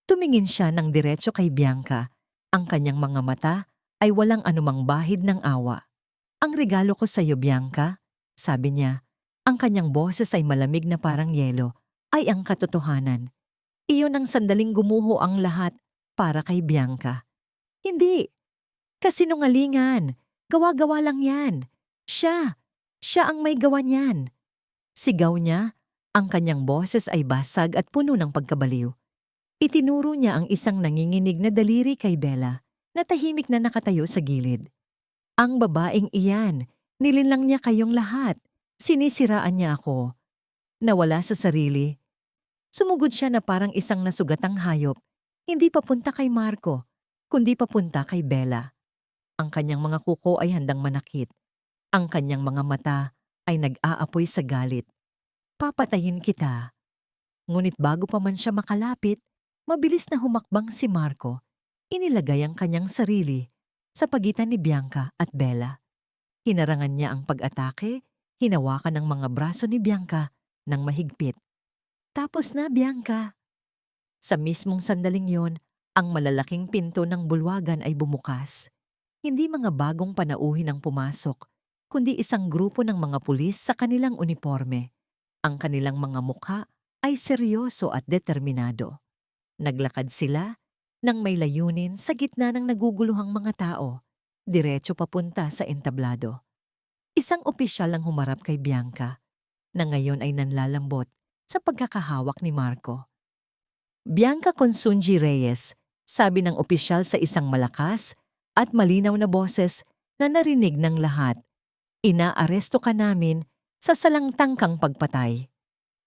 Tumingin siya ng diretso kay Bianca. Ang kanyang mga mata ay walang anumang bahid ng awa. Ang regalo ko sa iyo, Bianca, sabi niya. Ang kanyang boses ay malamig na parang yelo, ay ang katotohanan. Iyon ang sandaling gumuho ang lahat para kay Bianca. Hindi. Kasinungalingan. Gawa-gawa lang yan. Siya ang may gawa niyan. Sigaw niya, ang kanyang boses ay basag at puno ng pagkabaliw. Itinuro niya ang isang nanginginig na daliri kay Bella na tahimik na nakatayo sa gilid. Ang babaeng iyan, nilinlang niya kayong lahat. Sinisiraan niya ako. Nawala sa sarili. Sumugod siya na parang isang nasugatang hayop, hindi papunta kay Marco, kundi papunta kay Bella. Ang kanyang mga kuko ay handang manakit. Ang kanyang mga mata ay nag-aapoy sa galit. Papatayin kita. Ngunit bago pa man siya makalapit, mabilis na humakbang si Marco. Inilagay ang kanyang sarili sa pagitan ni Bianca at Bella. Hinarangan niya ang pag-atake, hinawakan ang mga braso ni Bianca ng mahigpit. Tapos na, Bianca. Sa mismong sandaling yon, ang malalaking pinto ng bulwagan ay bumukas. Hindi mga bagong panauhin ang pumasok, kundi isang grupo ng mga pulis sa kanilang uniforme. Ang kanilang mga mukha ay seryoso at determinado. Naglakad sila nang may layunin sa gitna ng naguguluhang mga tao, diretso papunta sa entablado. Isang opisyal ang humarap kay Bianca, na ngayon ay nanlalambot sa pagkakahawak ni Marco. Bianca Consunji Reyes, sabi ng opisyal sa isang malakas at malinaw na boses na narinig ng lahat. Inaaresto ka namin sa salangtangkang pagpatay.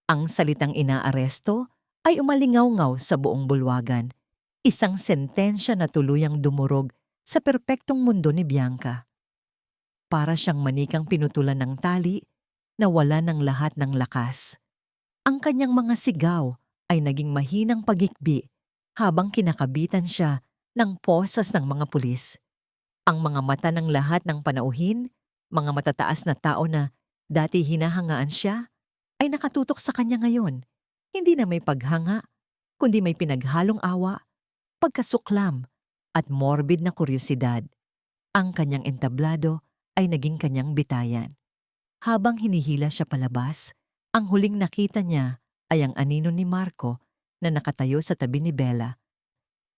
Ang salitang inaaresto ay umalingaw-ngaw sa buong bulwagan. Isang sentensya na tuluyang dumurog sa perpektong mundo ni Bianca. Para siyang manikang pinutulan ng tali na wala ng lahat ng lakas. Ang kanyang mga sigaw ay naging mahinang pagikbi habang kinakabitan siya ng posas ng mga pulis. Ang mga mata ng lahat ng panauhin, mga matataas na tao na dati hinahangaan siya, ay nakatutok sa kanya ngayon. Hindi na may paghanga, kundi may pinaghalong awa, pagkasuklam, at morbid na kuryosidad. Ang kanyang entablado ay naging kanyang bitayan. Habang hinihila siya palabas, ang huling nakita niya ay ang anino ni Marco na nakatayo sa tabi ni Bella.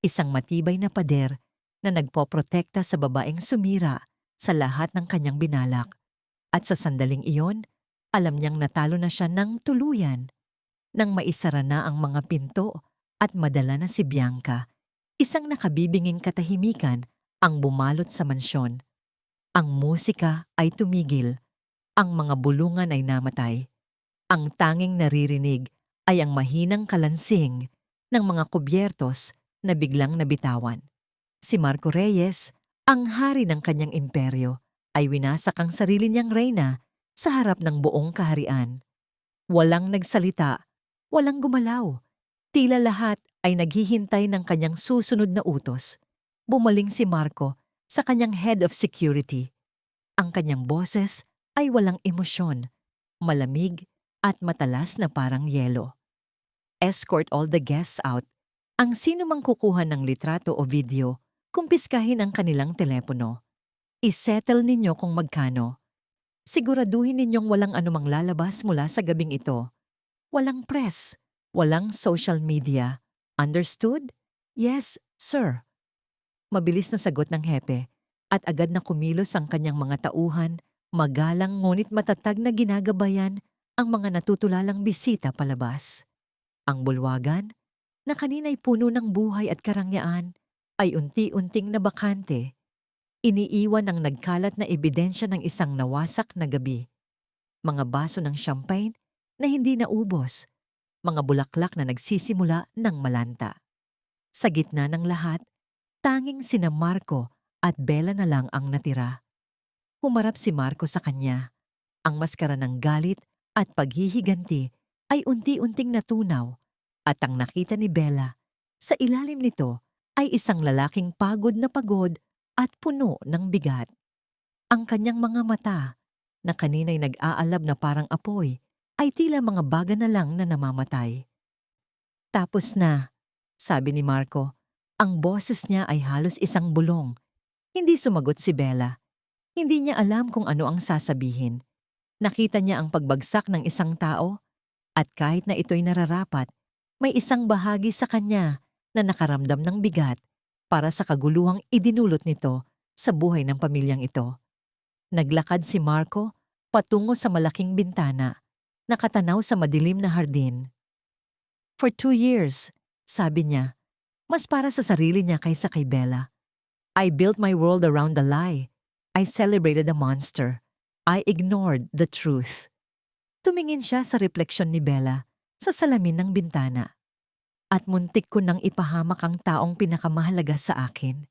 Isang matibay na pader na nagpoprotekta sa babaeng sumira sa lahat ng kanyang binalak. At sa sandaling iyon, alam niyang natalo na siya ng tuluyan. Nang maisara na ang mga pinto at madala na si Bianca, isang nakabibinging katahimikan ang bumalot sa mansyon. Ang musika ay tumigil, ang mga bulungan ay namatay. Ang tanging naririnig ay ang mahinang kalansing ng mga kubyertos na biglang nabitawan. Si Marco Reyes, ang hari ng kanyang imperyo, ay winasak ang sarili niyang reyna sa harap ng buong kaharian. Walang nagsalita, walang gumalaw. Tila lahat ay naghihintay ng kanyang susunod na utos. Bumaling si Marco sa kanyang head of security. Ang kanyang boses ay walang emosyon, malamig at matalas na parang yelo. Escort all the guests out. Ang sino mang kukuha ng litrato o video, kumpiskahin ang kanilang telepono. Isettle ninyo kung magkano. Siguraduhin ninyong walang anumang lalabas mula sa gabing ito. Walang press, walang social media. Understood? Yes, sir. Mabilis na sagot ng hepe at agad na kumilos ang kanyang mga tauhan, magalang ngunit matatag na ginagabayan ang mga natutulalang bisita palabas. Ang bulwagan, na kanina'y puno ng buhay at karangyaan, ay unti-unting nabakante. Iniiwan ang nagkalat na ebidensya ng isang nawasak na gabi. Mga baso ng champagne na hindi naubos, mga bulaklak na nagsisimula ng malanta. Sa gitna ng lahat, tanging sina Marco at Bella na lang ang natira. Humarap si Marco sa kanya. Ang maskara ng galit at paghihiganti ay unti-unting natunaw at ang nakita ni Bella, sa ilalim nito ay isang lalaking pagod at puno ng bigat. Ang kanyang mga mata, na kanina'y nag-aalab na parang apoy, ay tila mga baga na lang na namamatay. Tapos na, sabi ni Marco. Ang boses niya ay halos isang bulong. Hindi sumagot si Bella. Hindi niya alam kung ano ang sasabihin. Nakita niya ang pagbagsak ng isang tao at kahit na ito'y nararapat, may isang bahagi sa kanya na nakaramdam ng bigat para sa kaguluhang idinulot nito sa buhay ng pamilyang ito. Naglakad si Marco patungo sa malaking bintana, nakatanaw sa madilim na hardin. For 2 years, sabi niya, mas para sa sarili niya kaysa kay Bella. I built my world around the lie. I celebrated the monster. I ignored the truth. Tumingin siya sa refleksyon ni Bella sa salamin ng bintana. At muntik ko nang ipahamak ang taong pinakamahalaga sa akin.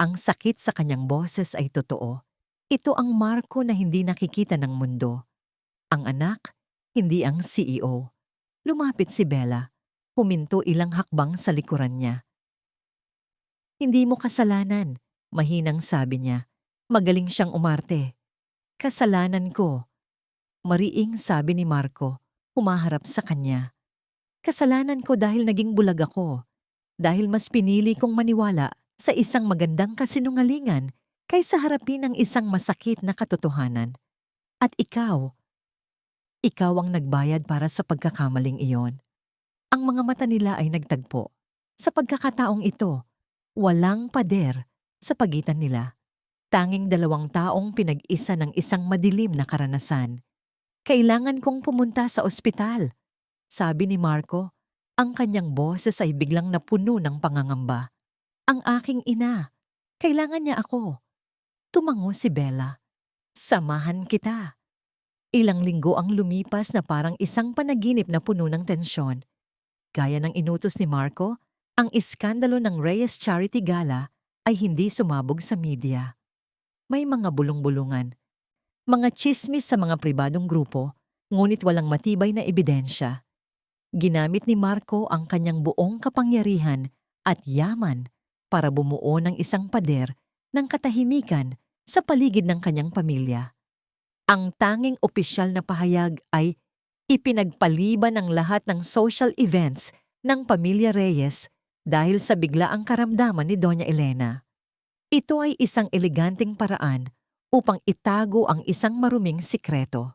Ang sakit sa kanyang boses ay totoo. Ito ang Marco na hindi nakikita ng mundo. Ang anak, hindi ang CEO. Lumapit si Bella. Huminto ilang hakbang sa likuran niya. Hindi mo kasalanan, mahinang sabi niya. Magaling siyang umarte. Kasalanan ko. Mariing sabi ni Marco, humaharap sa kanya. Kasalanan ko dahil naging bulag ako. Dahil mas pinili kong maniwala sa isang magandang kasinungalingan kaysa harapin ang isang masakit na katotohanan. At ikaw ang nagbayad para sa pagkakamaling iyon. Ang mga mata nila ay nagtagpo. Sa pagkakataong ito, walang pader sa pagitan nila. Tanging dalawang taong pinag-isa ng isang madilim na karanasan. Kailangan kong pumunta sa ospital, sabi ni Marco. Ang kanyang boses ay biglang napuno ng pangangamba. Ang aking ina, kailangan niya ako. Tumango si Bella. Samahan kita. Ilang linggo ang lumipas na parang isang panaginip na puno ng tensyon. Gaya ng inutos ni Marco, ang iskandalo ng Reyes Charity Gala ay hindi sumabog sa media. May mga bulong-bulungan, mga tsismis sa mga pribadong grupo, ngunit walang matibay na ebidensya. Ginamit ni Marco ang kanyang buong kapangyarihan at yaman para bumuo ng isang pader ng katahimikan sa paligid ng kanyang pamilya. Ang tanging opisyal na pahayag ay ipinagpaliban ang lahat ng social events ng pamilya Reyes dahil sa biglaang karamdaman ni Doña Elena. Ito ay isang eleganteng paraan upang itago ang isang maruming sikreto.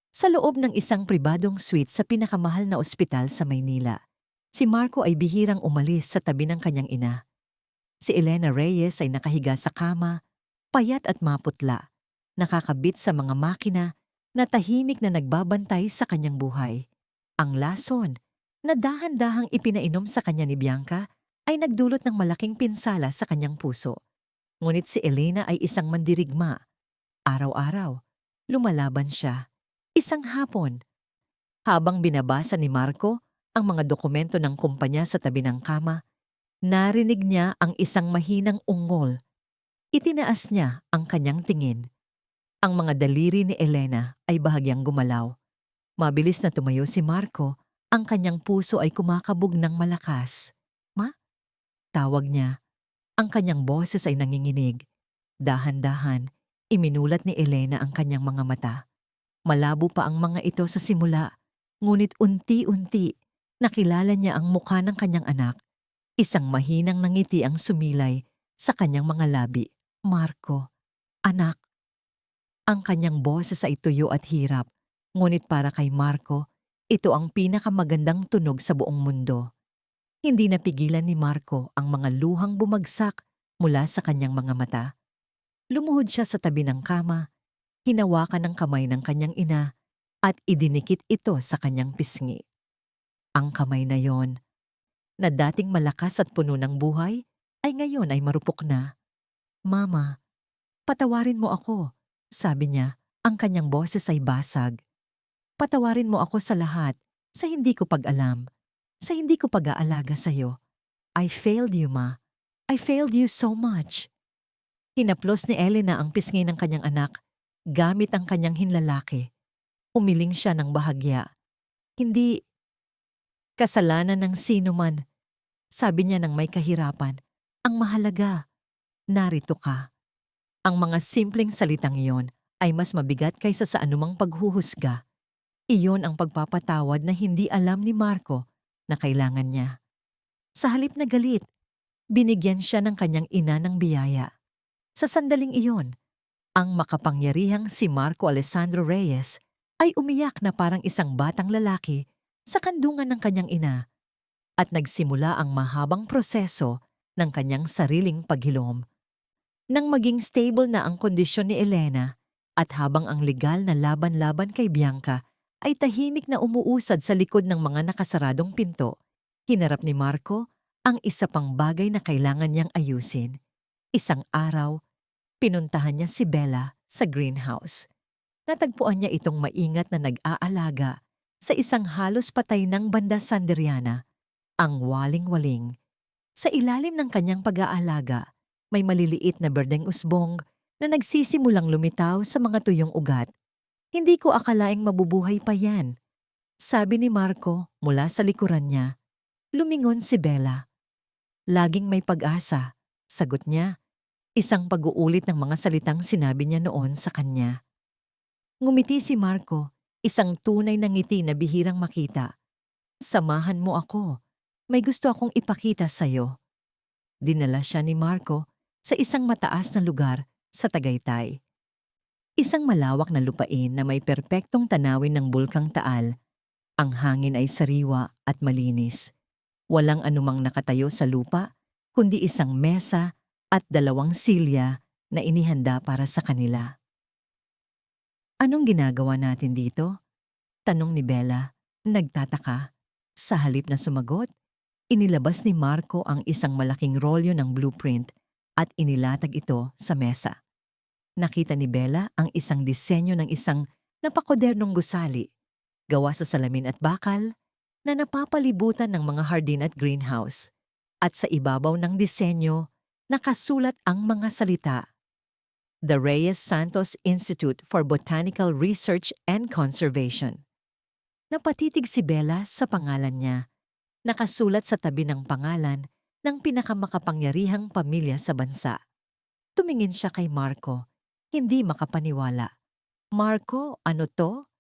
Sa loob ng isang pribadong suite sa pinakamahal na ospital sa Maynila, si Marco ay bihirang umalis sa tabi ng kanyang ina. Si Elena Reyes ay nakahiga sa kama, payat at maputla, nakakabit sa mga makina na tahimik na nagbabantay sa kanyang buhay. Ang lason, na dahan-dahang ipinainom sa kanya ni Bianca, ay nagdulot ng malaking pinsala sa kanyang puso. Ngunit si Elena ay isang mandirigma. Araw-araw, lumalaban siya. Isang hapon, habang binabasa ni Marco ang mga dokumento ng kumpanya sa tabi ng kama, narinig niya ang isang mahinang ungol. Itinaas niya ang kanyang tingin. Ang mga daliri ni Elena ay bahagyang gumalaw. Mabilis na tumayo si Marco, ang kanyang puso ay kumakabog ng malakas. Ma? Tawag niya. Ang kanyang boses ay nanginginig. Dahan-dahan, iminulat ni Elena ang kanyang mga mata. Malabo pa ang mga ito sa simula, ngunit unti-unti nakilala niya ang mukha ng kanyang anak. Isang mahinang nangiti ang sumilay sa kanyang mga labi. Marco, anak. Ang kanyang boses ay tuyo at hirap, ngunit para kay Marco, ito ang pinakamagandang tunog sa buong mundo. Hindi napigilan ni Marco ang mga luhang bumagsak mula sa kanyang mga mata. Lumuhod siya sa tabi ng kama, hinawakan ng kamay ng kanyang ina at idinikit ito sa kanyang pisngi. Ang kamay na yon, na dating malakas at puno ng buhay, ay ngayon ay marupok na. "Mama, patawarin mo ako," sabi niya, ang kanyang boses ay basag. "Patawarin mo ako sa lahat, sa hindi ko pag-alam, sa hindi ko pag-aalaga sa'yo. I failed you, Ma. I failed you so much." Hinaplos ni Elena ang pisngi ng kanyang anak gamit ang kanyang hinlalaki. Umiling siya ng bahagya. "Hindi kasalanan ng sino man," sabi niya ng may kahirapan. "Ang mahalaga, narito ka." Ang mga simpleng salitang iyon ay mas mabigat kaysa sa anumang paghuhusga. Iyon ang pagpapatawad na hindi alam ni Marco na kailangan niya. Sa halip na galit, binigyan siya ng kanyang ina ng biyaya. Sa sandaling iyon, ang makapangyarihang si Marco Alessandro Reyes ay umiyak na parang isang batang lalaki sa kandungan ng kanyang ina at nagsimula ang mahabang proseso ng kanyang sariling paghilom. Nang maging stable na ang kondisyon ni Elena at habang ang legal na laban-laban kay Bianca ay tahimik na umuusad sa likod ng mga nakasaradong pinto, hinarap ni Marco ang isa pang bagay na kailangan niyang ayusin. Isang araw, pinuntahan niya si Bella sa greenhouse. Natagpuan niya itong maingat na nag-aalaga sa isang halos patay ng banda Sanderiana, ang waling-waling. Sa ilalim ng kanyang pag-aalaga, may maliliit na berdeng usbong na nagsisimulang lumitaw sa mga tuyong ugat. "Hindi ko akalaing mabubuhay pa yan," sabi ni Marco mula sa likuran niya. Lumingon si Bella. "Laging may pag-asa," sagot niya, isang pag-uulit ng mga salitang sinabi niya noon sa kanya. Ngumiti si Marco, isang tunay na ngiti na bihirang makita. "Samahan mo ako. May gusto akong ipakita sa'yo." Dinala siya ni Marco sa isang mataas na lugar sa Tagaytay. Isang malawak na lupain na may perpektong tanawin ng Bulkang Taal. Ang hangin ay sariwa at malinis. Walang anumang nakatayo sa lupa, kundi isang mesa at 2 silya na inihanda para sa kanila. "Anong ginagawa natin dito?" tanong ni Bella, nagtataka. Sa halip na sumagot, inilabas ni Marco ang isang malaking rolyo ng blueprint at inilatag ito sa mesa. Nakita ni Bella ang isang disenyo ng isang napakmodernong gusali, gawa sa salamin at bakal, na napapalibutan ng mga hardin at greenhouse. At sa ibabaw ng disenyo, nakasulat ang mga salita: The Reyes Santos Institute for Botanical Research and Conservation. Napatitig si Bella sa pangalan niya. Nakasulat sa tabi ng pangalan ng pinakamakapangyarihang pamilya sa bansa. Tumingin siya kay Marco, hindi makapaniwala. "Marco, ano to?"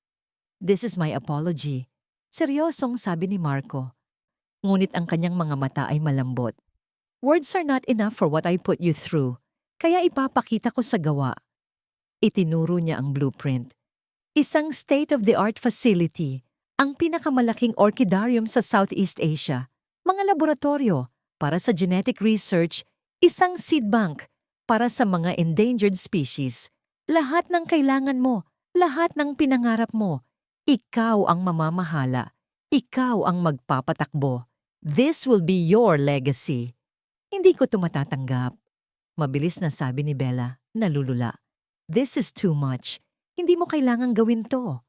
"This is my apology," seryosong sabi ni Marco. Ngunit ang kanyang mga mata ay malambot. "Words are not enough for what I put you through, kaya ipapakita ko sa gawa." Itinuro niya ang blueprint. Isang state-of-the-art facility, ang pinakamalaking orchidarium sa Southeast Asia, mga laboratorio para sa genetic research, isang seed bank para sa mga endangered species. Lahat ng kailangan mo, lahat ng pinangarap mo, ikaw ang mamamahala, ikaw ang magpapatakbo. This will be your legacy. "Hindi ko ito matatanggap," mabilis na sabi ni Bella, nalulula. "This is too much. Hindi mo kailangang gawin to."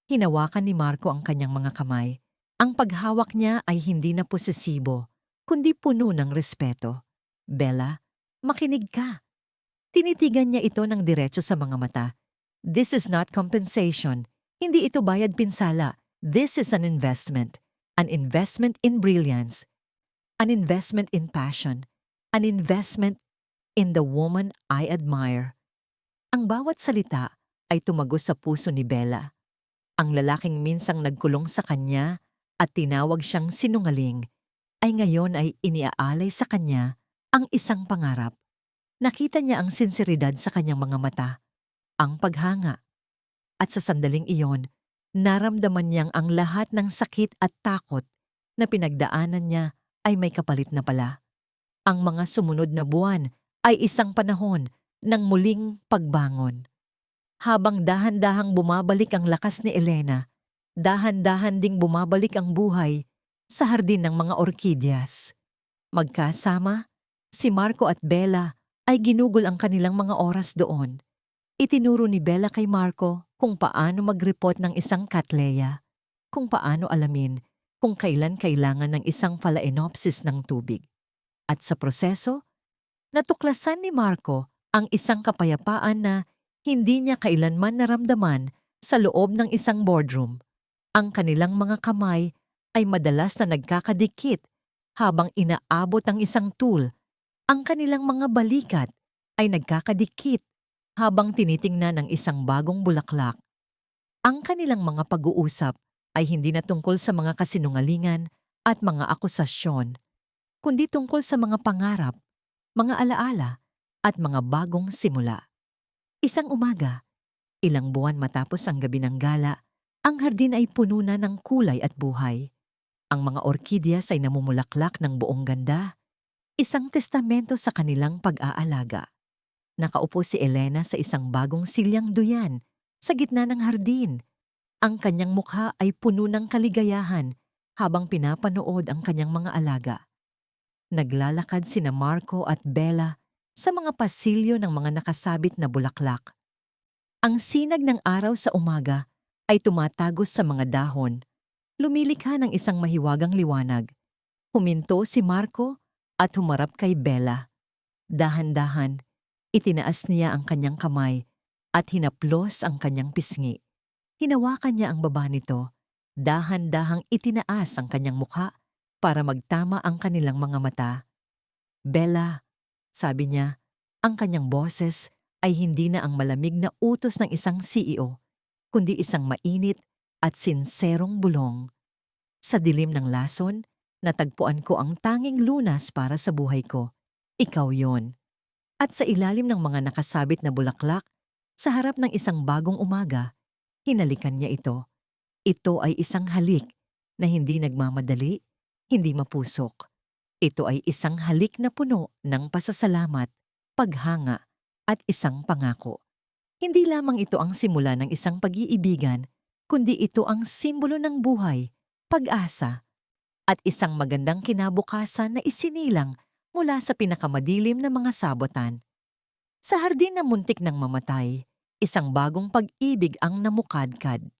Hinawakan ni Marco ang kanyang mga kamay. Ang paghawak niya ay hindi na posesibo, kundi puno ng respeto. "Bella, makinig ka." Tinitigan niya ito ng diretso sa mga mata. "This is not compensation. Hindi ito bayad pinsala. This is an investment. An investment in brilliance. An investment in passion. An investment in the woman I admire." Ang bawat salita ay tumagos sa puso ni Bella. Ang lalaking minsang nagkulong sa kanya at tinawag siyang sinungaling ay ngayon ay iniaalay sa kanya ang isang pangarap. Nakita niya ang sinseridad sa kanyang mga mata, ang paghanga. At sa sandaling iyon, naramdaman niyang ang lahat ng sakit at takot na pinagdaanan niya ay may kapalit na pala. Ang mga sumunod na buwan ay isang panahon ng muling pagbangon. Habang dahan-dahang bumabalik ang lakas ni Elena, dahan-dahan ding bumabalik ang buhay sa hardin ng mga orkidyas. Magkasama, si Marco at Bella ay ginugol ang kanilang mga oras doon. Itinuro ni Bella kay Marco kung paano mag-report ng isang Cattleya, kung paano alamin kung kailan kailangan ng isang phalaenopsis ng tubig. At sa proseso, natuklasan ni Marco ang isang kapayapaan na hindi niya kailanman naramdaman sa loob ng isang boardroom. Ang kanilang mga kamay ay madalas na nagkakadikit habang inaabot ang isang tool. Ang kanilang mga balikat ay nagkakadikit habang tinitingnan ng isang bagong bulaklak. Ang kanilang mga pag-uusap ay hindi na tungkol sa mga kasinungalingan at mga akusasyon, kundi tungkol sa mga pangarap, mga alaala, at mga bagong simula. Isang umaga, ilang buwan matapos ang gabi ng gala, ang hardin ay puno na ng kulay at buhay. Ang mga orkidyas ay namumulaklak ng buong ganda, isang testamento sa kanilang pag-aalaga. Nakaupo si Elena sa isang bagong silyang duyan sa gitna ng hardin. Ang kanyang mukha ay puno ng kaligayahan habang pinapanood ang kanyang mga alaga. Naglalakad sina Marco at Bella sa mga pasilyo ng mga nakasabit na bulaklak. Ang sinag ng araw sa umaga ay tumatagos sa mga dahon, lumilikha ng isang mahiwagang liwanag. Huminto si Marco at humarap kay Bella. Dahan-dahan, itinaas niya ang kanyang kamay at hinaplos ang kanyang pisngi. Hinawakan niya ang baba nito. Dahan-dahang itinaas ang kanyang mukha para magtama ang kanilang mga mata. Bella, sabi niya, ang kanyang boses ay hindi na ang malamig na utos ng isang CEO, kundi isang mainit at sinserong bulong. Sa dilim ng lason, natagpuan ko ang tanging lunas para sa buhay ko. Ikaw yon. At sa ilalim ng mga nakasabit na bulaklak, sa harap ng isang bagong umaga, hinalikan niya ito. Ito ay isang halik na hindi nagmamadali, hindi mapusok. Ito ay isang halik na puno ng pasasalamat, paghanga, at isang pangako. Hindi lamang ito ang simula ng isang pag-iibigan, kundi ito ang simbolo ng buhay, pag-asa, at isang magandang kinabukasan na isinilang mula sa pinakamadilim na mga sabotan. Sa hardin na muntik ng mamatay, isang bagong pag-ibig ang namukadkad.